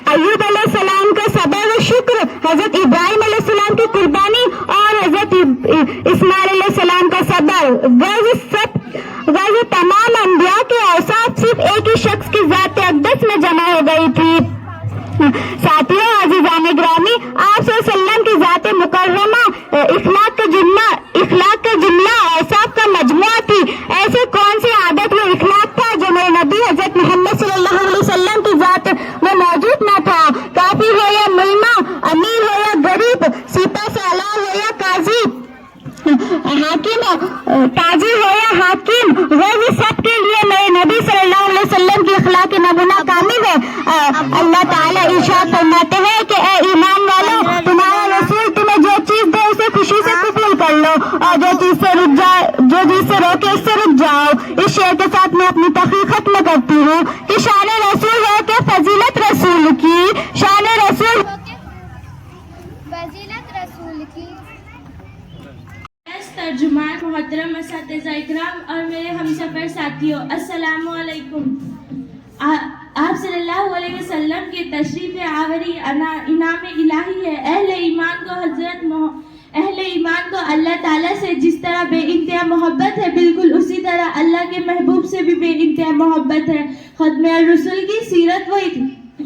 ایوب علیہ السلام کا صبر و شکر، حضرت ابراہیم علیہ السلام کی قربانی اور حضرت اسماعیل علیہ السلام کا صبر. تمام انبیاء کے اوصاف صرف ایک ہی شخص کی ذات اقدس میں جمع ہو گئی تھی. ساتھیوں عزیزان گرامی، آپ صلی اللہ علیہ وسلم کی ذات مکرمہ اخلاق کا جملہ اوصاف کا مجموعہ تھی. ایسے کون سی عادت و اخلاق تھا جو میرے نبی حضرت محمد صلی اللہ علیہ وسلم کی ذات میں موجود نہ تھا؟ کافی ہو یا ملما، امیر ہو یا غریب، سپاہ سالار ہو یا قاضی، تاجر ہو یا حاکم، وہ سب کے لیے میرے نبی صلی اللہ علیہ وسلم کی اخلاق نمونہ کامل ہے. اللہ تعالیٰ ارشاد فرماتے ہیں کہ اے ایمان والو، تمہارا رسول تمہیں جو چیز دے اسے خوشی سے قبول کر لو، اور جو چیز سے روکے اس سے رک جاؤ. اس شعر کے ساتھ میں اپنی تقریر ختم کرتی ہوں کہ شان رسول ہے کہ فضیلت رسول کی، شان رسول فضیلت رسول کی. ترجمان، محترم اساتذہ اکرام اور میرے ہمسفر ساتھیوں، السلام علیکم. آپ صلی اللہ علیہ وسلم کی تشریف آوری انعام الہی ہے. اہل ایمان کو اللہ تعالیٰ سے جس طرح بے انتہا محبت ہے، بالکل اسی طرح اللہ کے محبوب سے بھی بے انتہا محبت ہے. ختم الرسول کی سیرت و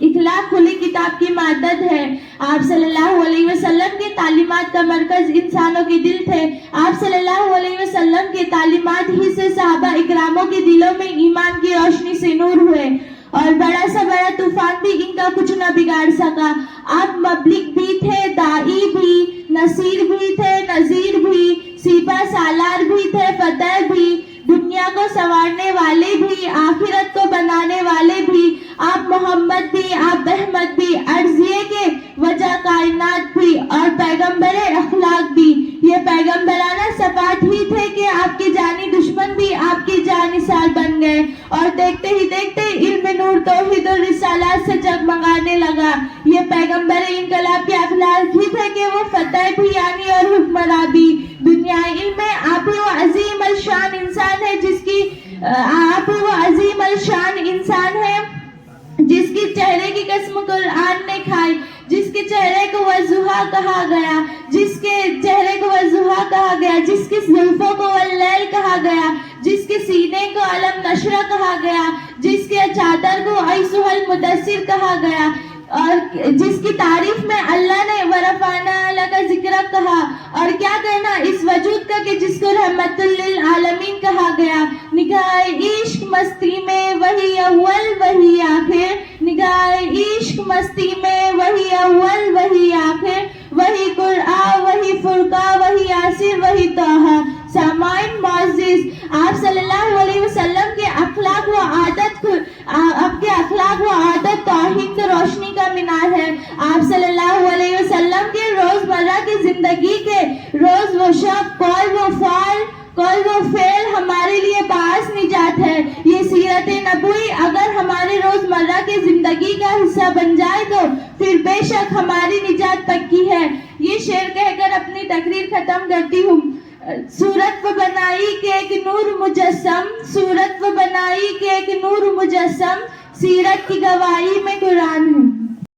اخلاق کھلی کتاب کی مادت ہے. آپ صلی اللہ علیہ وسلم کے تعلیمات کا مرکز انسانوں کے دل تھے. آپ صلی اللہ علیہ وسلم کے تعلیمات ہی سے صحابہ اکراموں کے دلوں میں ایمان کی روشنی سے نور ہوئے، اور بڑا سا بڑا طوفان بھی ان کا کچھ نہ بگاڑ سکا. آپ مبلغ بھی تھے، داعی بھی، نصیر بھی تھے، نذیر بھی، سپاہ سالار بھی تھے، فتح بھی، دنیا کو سنوارنے والے بھی، آخرت کو بنانے والے بھی. آپ محمد بھی، آپ احمد بھی، عرضیے کے وجہ کائنات بھی، اور پیغمبر اخلاق بھی. یہ پیغمبرانہ صفات ہی تھے کہ آپ کے جانی دشمن بھی آپ کی جانثار بن گئے، اور دیکھتے ہی دیکھتے علم نور توحید اور رسالات سے جگمگانے لگا. یہ پیغمبر انقلاب کے اخلاق ہی تھے کہ وہ فتح بھی یعنی اور حکمراں بھی. دنیا علم میں آپ ہی وہ عظیم الشان انسان ہے جس کی چہرے کی قسم قرآن نے کھائی، جس کے چہرے کو وضحا کہا گیا، جس کے چہرے کو وضحا کہا گیا، جس کی زلفوں کو واللیل کہا گیا، جس کے سینے کو علم نشرہ کہا گیا، جس کے چادر کو ایسہ المدثر کہا گیا، اور جس کی تعریف میں اللہ نے ورفعنا لک ذکرک کہا. اور کیا کہنا اس وجود کا کہ جس کو رحمت للعالمین کہا گیا. نگاہ عشق مستی میں وہی اول وہی آخر، نگاہ عشق مستی میں وہی اول وہی آخر، وہی قرآن وہی فرقہ وہی یاسر وہی طٰہٰ. سامعین معزز، آپ صلی اللہ علیہ وسلم کے اخلاق و عادت توحید کی روشنی کا مینار ہے. آپ صلی اللہ علیہ وسلم کے روزمرہ کی زندگی کے روز و شب، قول و فعل ہمارے لیے باعث نجات ہے. یہ سیرت نبوی اگر ہمارے روزمرہ کی زندگی کا حصہ بن جائے تو پھر بے شک ہماری نجات پکی ہے. یہ شعر کہہ کر اپنی تقریر ختم کرتی ہوں. صورت و بنائی کے ایک نور مجسم، صورت و بنائی کے ایک نور مجسم، سیرت کی گواہی میں قرآن ہے.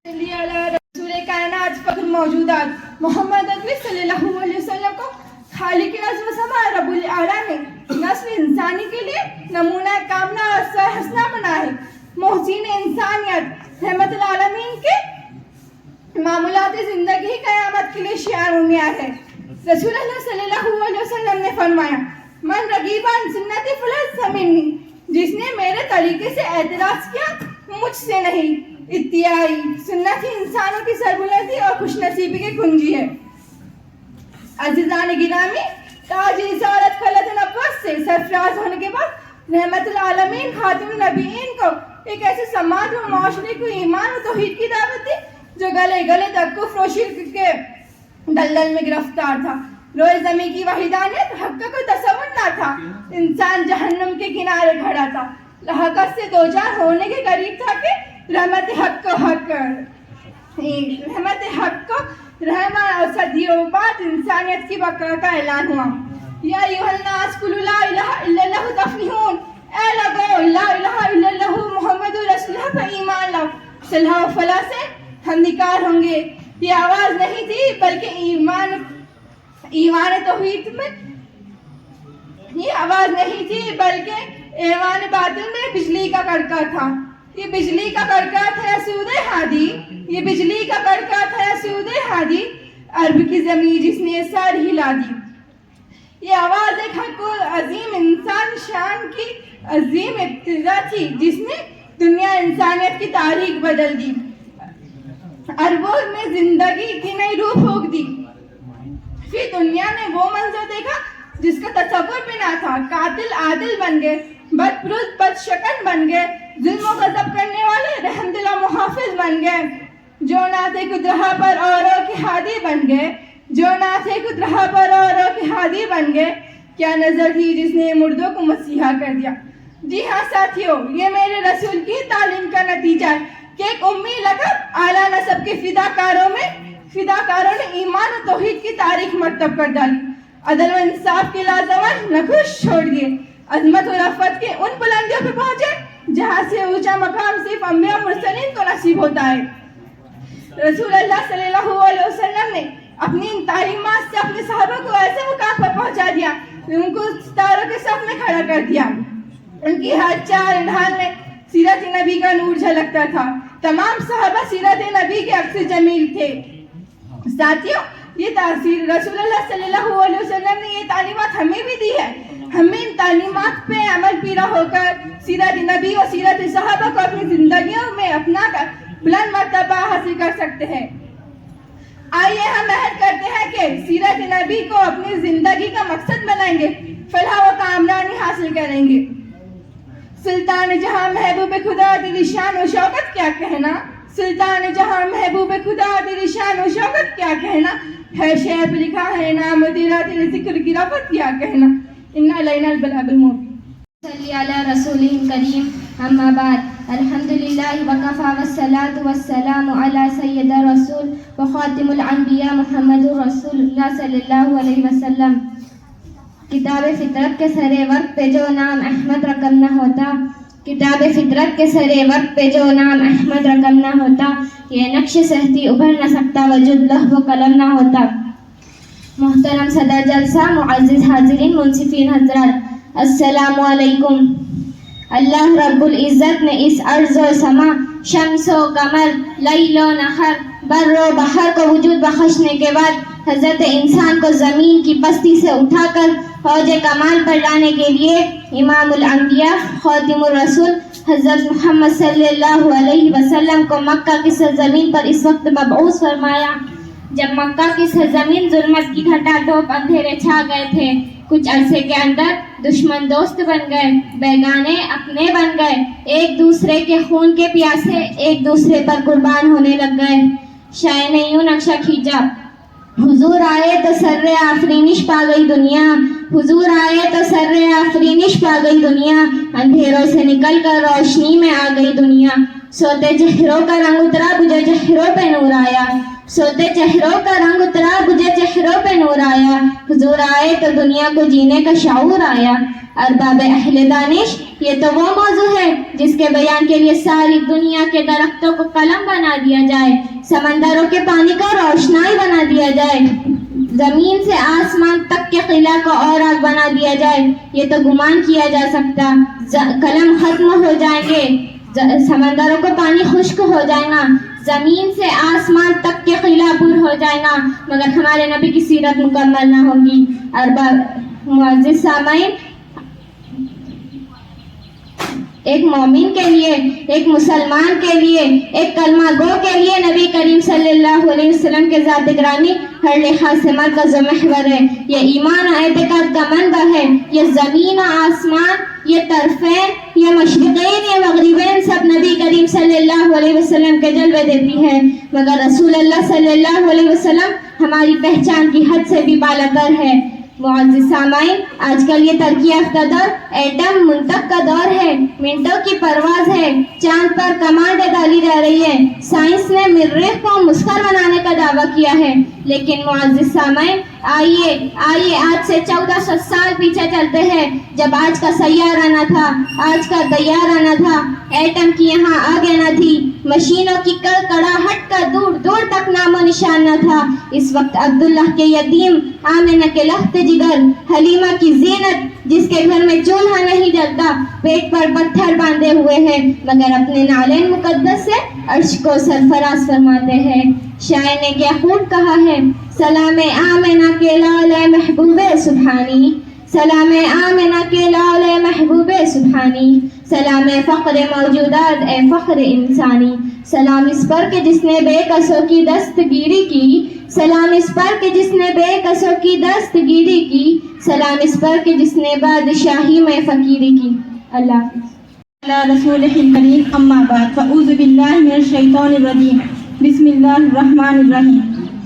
رسول کائنات فخر موجودات محمد عربی صلی اللہ علیہ وسلم کو خالق عظم سما رب الاعلیٰ نے نسل انسانی کے لیے نمونہ کامنا اور حسنہ بنا ہے. محسن انسانیت رحمت العالمین کے معمولات زندگی قیامت کے لیے شعار و معیار ہے. رسول اللہ صلی اللہ علیہ وسلم نے فرمایا، من رغیبان سنتی فلیس منی، جس نے میرے طریقے سے اعتراض کیا مجھ سے نہیں. اتباعی سنت ہی انسانوں کی سربلندی اور خوش نصیبی کی کنجی ہے. عزیزان گرامی، تاج رسالت خلد نبوت سے سرفراز ہونے کے بعد رحمت العالمین خاتم النبیین کو ایک ایسے سماج و معاشرے کو ایمان و توحید کی دعوت دی جو گلے گلے تک کفر و شرک کے دلدل میں گرفتار تھا. روئے زمین کی وحیدانیت حق کا کوئی تصور نہ تھا. انسان جہنم کے کنارے کھڑا تھا، لاحقت سے دوچار ہونے کے قریب تھا کہ رحمت حق کو رحمہ اور صدیوں بعد انسانیت کی بقا کا اعلان ہوا. یا ایھا الناس قولوا لا الہ الا اللہ تفلحون، اے لوگو لا الہ الا اللہ محمد رسول اللہ پر ایمان لاؤ، صلح و فلاح سے ہم نکار ہوں گے. یہ آواز نہیں تھی بلکہ ایمان توحید میں، یہ آواز نہیں تھی بلکہ ایمان باطل میں بجلی کا کڑکا تھا. یہ بجلی کا کڑکا تھا یا سود ہادی، یہ بجلی کا کڑکا تھا یا سود ہادی، عرب کی زمین جس نے سر ہلا دی. یہ آواز ایک حق و عظیم انسان شان کی عظیم ابتدا تھی جس نے دنیا انسانیت کی تاریخ بدل دی، عربوں میں زندگی کی نئی روح پھونک دی. پھر دنیا نے وہ منظر دیکھا جس کا تصور بھی نہ تھا. قاتل عادل بن گئے، بدپرست بد شکن بن گئے، ظلم و غضب کرنے والے رحم دل و محافظ بن گئے. جو نہ تھے خود راہ پر اوروں کے ہادی بن گئے، جو نہ تھے خود راہ پر اوروں کے ہادی بن گئے. کیا نظر تھی جس نے مردوں کو مسیحا کر دیا. جی ہاں ساتھیوں، یہ میرے رسول کی تعلیم کا نتیجہ ہے کہ ایک امی لقب اعلیٰ نسب کے فداکاروں نے ایمان و توحید کی تاریخ مرتب کر ڈالی. عدل و انصاف کے لازوال نقوش چھوڑ دیے، عظمت و رفعت کے ان بلندیوں پہ پہنچے جہاں سے اونچا مقام صرف انبیاء و مرسلین کو نصیب ہوتا ہے. رسول اللہ صلی اللہ علیہ وسلم نے اپنی ان تعلیمات سے اپنے صحابہ کو ایسے مقام پر پہنچا دیا، ان کو ستاروں کے صف میں کھڑا کر دیا. ان کی ہر چال ڈھال میں سیرت نبی کا نور جھلکتا تھا. تمام صحابہ سیرت نبی کے عکس جمیل تھے. ساتھیوں، یہ تاثیر رسول اللہ صلی اللہ علیہ وسلم نے یہ تعلیمات ہمیں بھی دی ہے. ہمیں ان تعلیمات پہ عمل پیرا ہو کر سیرت نبی اور سیرت صحابہ کو اپنی زندگیوں میں اپنا کر بلند مرتبہ حاصل کر سکتے ہیں. آئیے ہم عہد کرتے ہیں کہ سیرت نبی کو اپنی زندگی کا مقصد بنائیں گے، فلاح و کامرانی حاصل کریں گے. سلطان جہاں محبوب خدا دل شان و شوکت کیا کہنا، سلطان جہاں محبوب خدا دل شان و شوکت کیا کہنا، ہے شعر پہ لکھا ہے نام تیرا دل ذکر کی رفت کیا کہنا. انا علینا البلاغ المبین. صلی علی رسول کریم. اما بعد، الحمدللہ وکفا والصلاة والسلام علی سید رسول وخاتم الانبیاء محمد رسول اللہ صلی اللہ علیہ وسلم. کتاب فطرت کے سر وقت پہ جو نام احمد رقم نہ ہوتا، کتاب فطرت کے سر وقت پہ جو نام احمد رقم نہ ہوتا، یہ نقش سہتی ابھر نہ سکتا وجود لوح و قلم نہ ہوتا. محترم صدر جلسہ، معزز حاضرین، منصفین حضرات، السلام علیکم. اللہ رب العزت نے اس ارض و سما، شمس و قمر، لیل و نہر، بر و بحر کو وجود بخشنے کے بعد حضرت انسان کو زمین کی پستی سے اٹھا کر فوج کمال پر لانے کے لیے امام الانبیاء خاتم الرسول حضرت محمد صلی اللہ علیہ وسلم کو مکہ کی سرزمین پر اس وقت مبعوث فرمایا جب مکہ کی سرزمین ظلمت کی گھٹا ٹوپ اندھیرے چھا گئے تھے. کچھ عرصے کے اندر دشمن دوست بن گئے، بیگانے اپنے بن گئے، ایک دوسرے کے خون کے پیاسے ایک دوسرے پر قربان ہونے لگ گئے. شاعر نے یوں نقشہ کھینچا: حضور آئے تو سر آفرینش پا گئی دنیا، حضور آئے تو سر آفرینش پا گئی دنیا، اندھیروں سے نکل کر روشنی میں آ گئی دنیا. سوتے چہروں کا رنگ اترا، بجھے چہروں پہ نور آیا، سوتے چہروں کا رنگ اترا، بجھے چہروں پہ نور آیا. حضور آئے تو دنیا کو جینے کا شعور آیا. ارباب اہل دانش، یہ تو وہ موضوع ہے جس کے بیان کے لیے ساری دنیا کے درختوں کو قلم بنا دیا جائے، سمندروں کے پانی کو روشنائی بنا دیا جائے، زمین سے آسمان تک کے قلعہ کو اوراق بنا دیا جائے. یہ تو گمان کیا جا سکتا. قلم ختم ہو جائیں گے، سمندروں کو پانی خشک ہو جائے گا، زمین سے آسمان تک کے قلعہ پر ہو جائے گا، مگر ہمارے نبی کی سیرت مکمل نہ ہوگی. ارباب معزز سامعین، ایک مومن کے لیے، ایک مسلمان کے لیے، ایک کلمہ گو کے لیے نبی کریم صلی اللہ علیہ وسلم کے ذات گرامی ہر لحاظ سے مرکز و محور ہے۔ یہ ایمان و اعتقاد کا منبع ہے۔ یہ زمین و آسمان، یہ طرفین، یہ مشرقین، یہ مغربین سب نبی کریم صلی اللہ علیہ وسلم کے جلوے دیتی ہے، مگر رسول اللہ صلی اللہ علیہ وسلم ہماری پہچان کی حد سے بھی بالاتر ہے۔ معزز سامعین، آج کل یہ ترقی یافتہ دور ایٹم منطق کا دور ہے، منٹوں کی پرواز ہے، چاند پر کمانڈیں ڈالی جا رہی ہے، سائنس نے مریخ کو مسخر بنانے کا دعویٰ کیا ہے، لیکن معزز سامعین آئیے آج سے 1400 سال پیچھے چلتے ہیں، جب آج کا سیارہ نہ تھا، آج کا طیارہ نہ تھا، ایٹم کی یہاں آگے نہ تھی، مشینوں کی کڑکڑاہٹ کا دور دور تک نام و نشان نہ تھا۔ اس وقت عبداللہ کے یتیم، آمنہ کے لخت جگر، حلیمہ کی زینت جس کے گھر میں چولہا نہیں جلتا، پیٹ پر پتھر باندھے ہوئے ہیں، مگر اپنے نالین مقدس سے عرش کو سرفراز فرماتے ہیں۔ شاعر نے کیا خوب کہا ہے، سلام آمنہ کے لال محبوب سبحانی، سلام آمنہ کے لال محبوب سبحانی، سلام فخر موجودات اے فخر انسانی، سلام اس پر کہ جس نے بے کسوں کی دستگیری کی، سلام اس پر کہ جس نے بے کسوں کی دستگیری کی، سلام اس پر کہ جس نے بادشاہی میں فقیری کی۔ اللہ حافظ۔ اللہ رسول کریم، اما بعد، فاعوذ باللہ من الشیطان الرجیم، بسم اللہ الرحمن الرحیم۔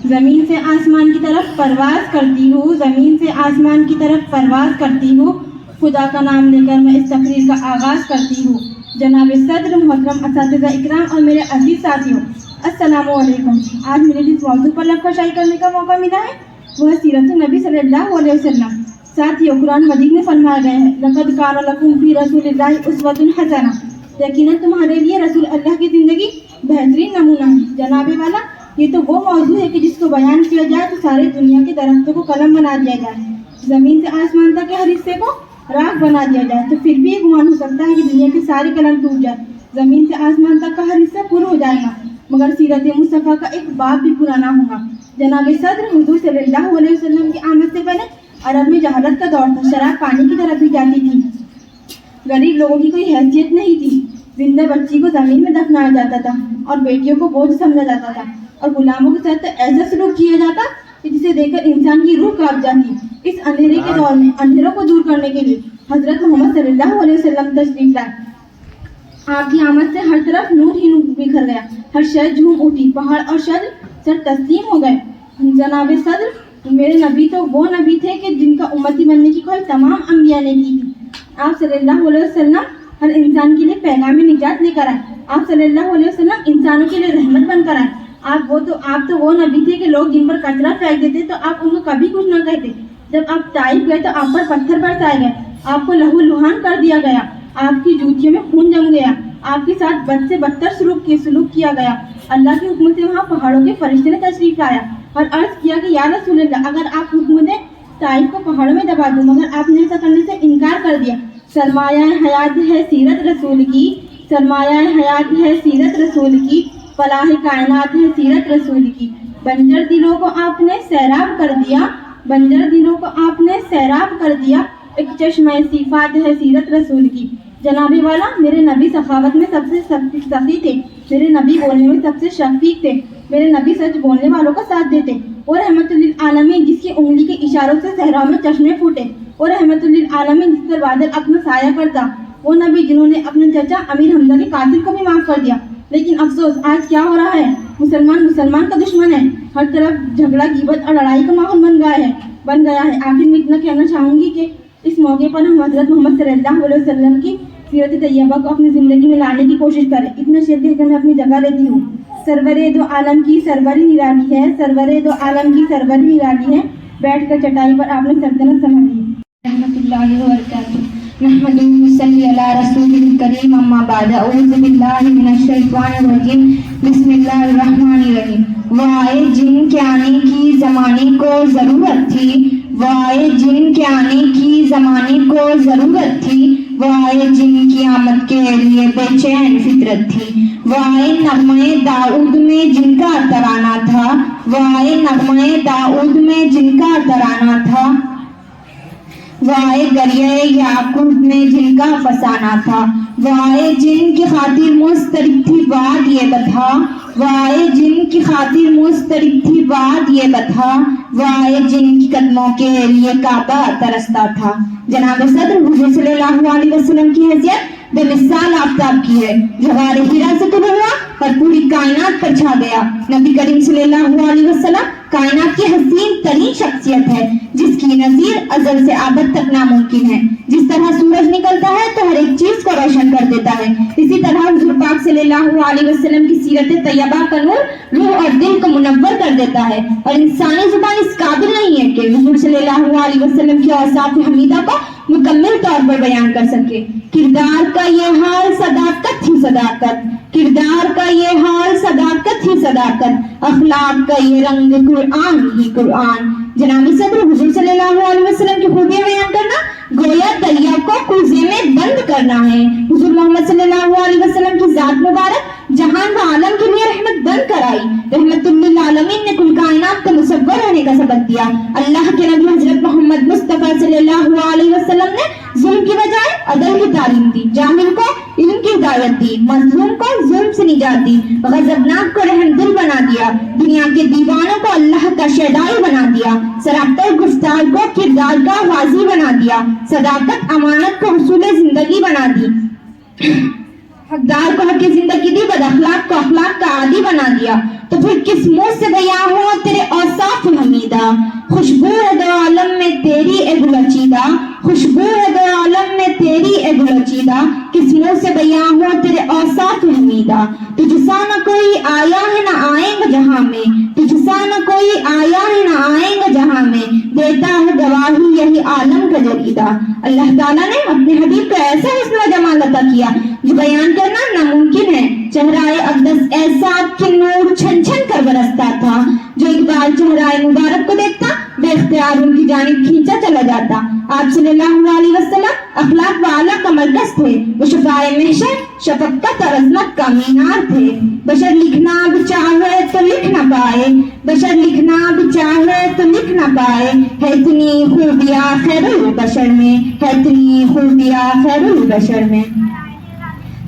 زمین سے آسمان کی طرف پرواز کرتی ہوں، زمین سے آسمان کی طرف پرواز کرتی ہوں، خدا کا نام لے کر میں اس تقریر کا آغاز کرتی ہوں۔ جناب صدر، محترم اساتذہ اکرام اور میرے عزیز ساتھیوں، السلام علیکم۔ آج مجھے جس موضوع پر لفظ شائع کرنے کا موقع ملا ہے وہ ہے سیرت النبی صلی اللہ علیہ وسلم۔ ساتھیوں، قرآن مجید میں فرمایا گیا ہے، لقد کان لکم فی رسول اللہ اسوۃ حسنہ، یقیناً تمہارے لیے رسول اللہ کی زندگی بہترین نمونہ ہے۔ جناب والا، یہ تو وہ موضوع ہے کہ جس کو بیان کیا جائے تو سارے دنیا کے درختوں کو قلم بنا دیا جائے، زمین سے آسمان تک کے ہر حصے کو راکھ بنا دیا جائے، تو پھر بھی یہ گمان ہو سکتا ہے کہ دنیا کے سارے قلم ٹوٹ جائے، زمین سے آسمان تک کا ہر حصہ پر ہو جائے گا، مگر سیرت مصطفیٰ کا ایک باب بھی پورا نہ ہوگا۔ جناب صدر، حضور صلی اللہ علیہ وسلم کی آمد سے پہلے عرب میں جہالت کا دور تھا، شراب پانی کی طرف بھی جاتی تھی، غریب لوگوں کی کوئی حیثیت نہیں تھی، زندہ بچی کو زمین میں دفنایا جاتا تھا اور بیٹیوں کو بوجھ سمجھا جاتا تھا، اور غلاموں کے ساتھ ایسا سلوک کیا جاتا کہ جسے دیکھ کر انسان کی روح کانپ جاتی۔ اس اندھیرے کے دور میں اندھیروں کو دور کرنے کے لیے حضرت محمد صلی اللہ علیہ وسلم تشریف لائے۔ آپ کی آمد سے ہر طرف نور ہی نور بکھر گیا، ہر شے جھوم اٹھی، پہاڑ اور شجر سر تسلیم ہو گئے۔ جناب صدر، میرے نبی تو وہ نبی تھے کہ جن کا امتی بننے کی خواہش تمام انبیاء نے کی تھی۔ آپ صلی اللہ علیہ وسلم ہر انسان کے لیے پیغام نجات لے کر آئے، آپ صلی اللہ علیہ وسلم انسانوں کے لیے رحمت بن کر آئے۔ آپ تو وہ نبی تھے کہ لوگ جن پر کچرا پھینک دیتے تو آپ ان کو کبھی کچھ نہ کہتے، جب آپ طائف گئے تو آپ پر پتھر برسائے گئے، آپ کو لہو لہان کر دیا گیا، آپ کی جوتیوں میں خون جم گیا، آپ کے ساتھ بد سے بدتر سلوک کیا گیا۔ اللہ کے حکم سے وہاں پہاڑوں کے فرشتے نے تشریف لایا اور عرض کیا کہ یا رسول اللہ، اگر آپ حکم دیں طائف کو پہاڑوں میں دبا دوں، مگر آپ نے ایسا کرنے سے انکار کر دیا۔ سرمایہ حیات ہے سیرت رسول کی، سرمایہ حیات ہے سیرت رسول کی، فلاح کائنات ہے سیرت رسول کی۔ بنجر دلوں کو آپ نے سیراب کر دیا، بنجر دلوں کو آپ نے سیراب کر دیا، ایک چشمہ صفات ہے سیرت رسول کی۔ جناب والا، میرے نبی سخاوت میں سب سے سخی تھے، میرے نبی بولنے میں سب سے شفیق تھے، میرے نبی سچ بولنے والوں کا ساتھ دیتے، اور رحمت للعالمین جس کی انگلی کے اشاروں سے صحرا میں چشمے پھوٹے، اور رحمت للعالمین جس پر بادل اپنا سایہ کرتا، وہ نبی جنہوں نے اپنے چچا امیر حمزہ کے قاتل کو بھی معاف کر دیا۔ لیکن افسوس، آج کیا ہو رہا ہے؟ مسلمان کا دشمن ہے، ہر طرف جھگڑا، غیبت اور لڑائی کا ماحول بن گیا ہے۔ آخر میں اتنا کہنا چاہوں گی کہ اس موقع پر ہم حضرت محمد صلی اللہ علیہ وسلم کی سیرت طیبہ کو اپنی زندگی میں لانے کی کوشش کریں۔ اتنا شعر کہہ کر میں اپنی جگہ لیتی ہوں۔ سرور دو عالم کی سروری نرالی ہے، سرور دو عالم کی سروری نرالی ہے، بیٹھ کر چٹائی پر آپ نے سلطنت سنبھالی ہے۔ رحمۃ اللہ وبرکاتہ۔ نحمدہ ونصلی علی رسول الکریم، اما بعد، اعوذ باللہ من الشیطان الرجیم، بسم اللہ الرحمن الرحیم۔ وہ آئے جن کے آنے کی زمانے کو ضرورت تھی، وہ آئے جن کے آنے کی زمانے کو ضرورت تھی، وہ آئے جن کی آمد کے لیے بے چین فطرت تھی، وہ آئے نغمہ داؤد میں جن کا ترانہ تھا، وہ آئے نغمہ داؤد میں جن کا ترانہ تھا، وہ وہ آئے دریائے یعقوب میں جن کا فسانہ تھا، وہ آئے جن کی خاطر مسترب تھی واد یہ بتھا، وہ آئے جن کی خاطر مسترب تھی واد یہ بتھا، وہ آئے جن کی قدموں کے لیے کعبہ ترستا تھا۔ جناب صدر حضور صلی اللہ علیہ وسلم کی حیثیت بے مثال آفتاب کی ہے، جو غار حرا سے طلوع ہوا اور پوری کائنات پر چھا گیا۔ نبی کریم صلی اللہ علیہ وسلم کائنات کی حسین ترین شخصیت ہے، جس کی نظیر ازل سے ابد تک ناممکن ہے۔ جس طرح سورج نکلتا ہے تو ہر ایک چیز کو روشن کر دیتا ہے، اسی طرح حضور پاک صلی اللہ علیہ وسلم کی سیرت طیبہ کا نور روح اور دل کو منور کر دیتا ہے، اور انسانی زبان اس قابل نہیں ہے کہ حضور صلی اللہ علیہ وسلم کی اوصاف حمیدہ کو مکمل طور پر بیان کر سکے۔ کردار کا یہ حال صداقت ہی صداقت، کردار کا یہ حال صداقت ہی صداقت، اخلاق کا یہ رنگ قرآن ہی قرآن۔ جناب صدر حضور صلی اللہ علیہ وسلم کی خوبیاں بیان کرنا گویا دریا کو کوزے میں بند کرنا ہے۔ حضور محمد صلی اللہ علیہ وسلم کی ذات مبارک جہان و عالم کے لیے رحمت بن کر آئی، رحمت للعالمین نے کل کائنات کو مصور ہونے کا سبق دیا۔ اللہ کے نبی حضرت محمد مصطفیٰ صلی اللہ علیہ وسلم نے ظلم کی بجائے عدل کی تعلیم دی، جاہل کو علم کی ہدایت دی، مظلوم کو ظلم سے نجات دی، غضبناک کو رحم دل بنا دیا، دنیا کے دیوانوں کو اللہ کا شیدائی بنا دیا، سراپر گفتار کو کردار کا غازی بنا دیا، صداقت امانت کو حصول زندگی بنا دی، حقدار کو حق زندگی دی، بد اخلاق کو اخلاق کا عادی بنا دیا۔ تو پھر کس منہ سے بیان ہو تیرے اوصاف حمیدہ، خوشبو ہے دو عالم میں تیری اے گلچیدہ، خوشبو ہے دو عالم میں تیری اے گلچیدہ، کس منہ سے بیان ہو تیرے اوصاف حمیدہ۔ تجھ سا نہ کوئی آیا ہے نہ آئیں گا جہاں میں، تجھ سا نہ کوئی آیا ہے نہ آئیں گا جہاں میں، دیتا ہے گواہی یہی عالم کا جریدہ۔ اللہ تعالیٰ نے اپنے حبیب کو ایسا حسن و جمال عطا کیا جو بیان کرنا ناممکن ہے۔ چہرہ اقدس ایسا کہ نور چھن چھن کر برستا تھا، جو اقبال چہرہ مبارک کو دیکھتا بے اختیار ان کی جانب کھینچا چلا جاتا۔ آپ صلی اللہ علیہ وسلم اخلاق و اعلیٰ کا مرکز تھے، وہ شفاء محشر، شفقت اور عظمت کا مینار تھے۔ بشر لکھنا بھی چاہے تو لکھ نہ پائے، بشر لکھنا بھی چاہے تو لکھ نہ پائے، ہے اتنی خوبیاں خیر البشر میں، ہے اتنی خوبیاں خیر البشر میں۔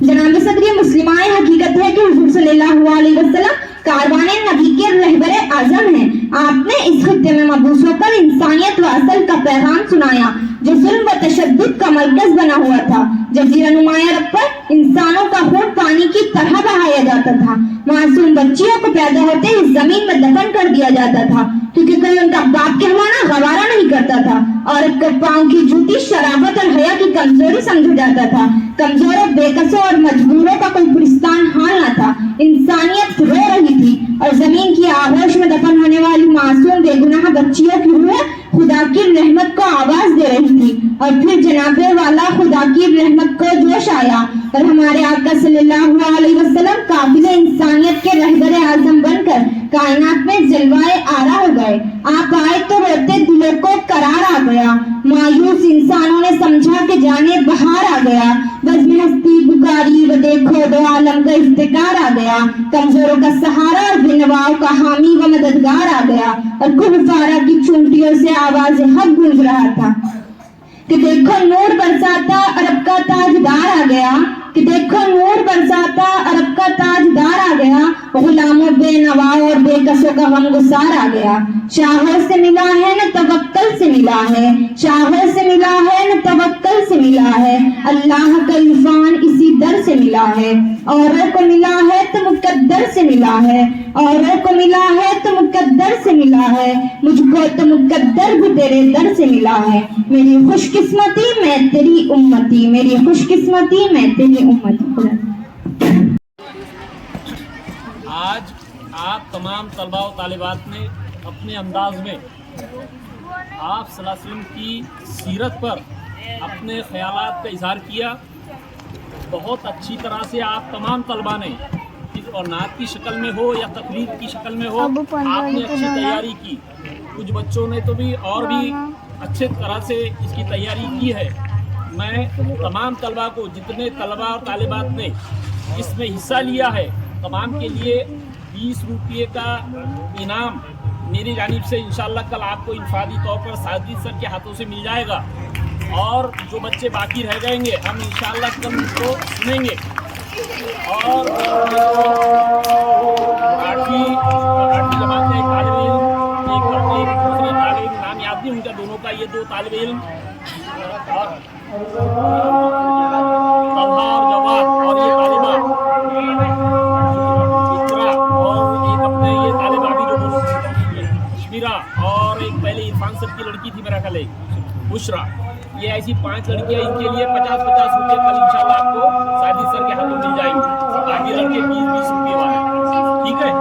جناب صدر مسلمہ حقیقت ہے کہ حضور صلی اللہ علیہ وسلم کاروان نبی کے رہبر اعظم ہیں۔ آپ نے اس خطے میں مبعوث ہو کر انسانیت و اصل کا پیغام سنایا، جو ظلم و تشدد کا مرکز بنا ہوا تھا۔ جزیرہ نمایاں عرب پر انسانوں کا خون پانی کی طرح بہایا جاتا تھا، معصوم بچیوں کو پیدا ہوتے ہی زمین میں دفن کر دیا جاتا تھا، کیونکہ کوئی ان کا باپ کہلانا گوارا نہیں کرتا تھا۔ عورت کے پاؤں کی جوتی شرافت اور حیا کی کمزوری سمجھا جاتا تھا، کمزوروں، بے کسوں اور مجبوروں کا کوئی پرستان حال نہ تھا۔ انسانیت رو رہی تھی اور زمین کی آغوش میں دفن ہونے والی معصوم بے گناہ بچیوں کی روح خدا کی رحمت کو آواز دے رہی تھی، اور پھر جناب والا خدا کی رحمت کو جوش آیا اور ہمارے آقا صلی اللہ علیہ وسلم قافل انسانیت کے رہبر اعظم بن کر کائنات میں جلوائے آرا ہو گئے۔ آپ آئے تو روتے دلوں کو قرار آ گیا، مایوس انسانوں نے سمجھا کہ جانے بہار آ گیا، بزم ہستی پکاری و دیکھو دو عالم کا افتکار آ گیا، کمزوروں کا سہارا اور بنواؤں کا حامی و مددگار آ گیا، اور کفارہ کی چونٹیوں سے آواز حق گونج رہا تھا کہ دیکھو نور برساتا عرب کا تاجدار آ گیا، کہ دیکھو نور برساتا عرب کا تاجدار آ گیا، غلاموں بے نوا اور بے کسوں کا غم گسار آ گیا۔ شاہوں سے ملا ہے نہ توکل سے ملا ہے، شاہوں سے ملا ہے نہ توکل سے ملا ہے، اللہ کا عرفان اسی در سے ملا ہے، اوروں کو ملا ہے تو مقدر سے ملا ہے، اوروں کو ملا ہے تو مقدر سے ملا ہے، مجھ کو تو مقدر بھی تیرے در سے ملا ہے۔ میری خوش قسمتی میں تیری امتی، میری خوش قسمتی میں تیری امتی۔ آج آپ تمام طلباء و طالبات نے اپنے انداز میں آپ صلی اللہ علیہ وسلم کی سیرت پر اپنے خیالات کا اظہار کیا۔ بہت اچھی طرح سے آپ تمام طلباء نے، اور نعت کی شکل میں ہو یا تقریر کی شکل میں ہو، آپ نے اچھی تیاری کی۔ کچھ بچوں نے تو بھی اور بھی اچھے طرح سے اس کی تیاری کی ہے۔ میں تمام طلباء کو، جتنے طلباء اور طالبات نے اس میں حصہ لیا ہے، تمام کے لیے 20 روپے کا انعام میری جانب سے انشاءاللہ کل آپ کو انفرادی طور پر سعدی سر کے ہاتھوں سے مل جائے گا۔ اور جو بچے باقی رہ جائیں گے ہم انشاءاللہ کل ان کو سنیں گے. اور آٹھویں جماعت کا ایک طالب علم ایک دوسرے طالب علم نام یاد نہیں ان کا دونوں کا, یہ 2 طالب علم طلحہ اور جواد اور یہ طالبہ اقرا اور ایک اپنے یہ طالبہ بھی جو شمیرہ اور ایک پہلے عرفان صاحب کی لڑکی تھی میرا خیال ہے بشرا, یہ ایسی 5 لڑکیاں ان کے لیے 50-50 روپے کل انشاءاللہ آپ کو سعدی سر کے ہاتھوں مل جائیں گے. باقی لڑکے 20-20 روپے والے, ٹھیک ہے.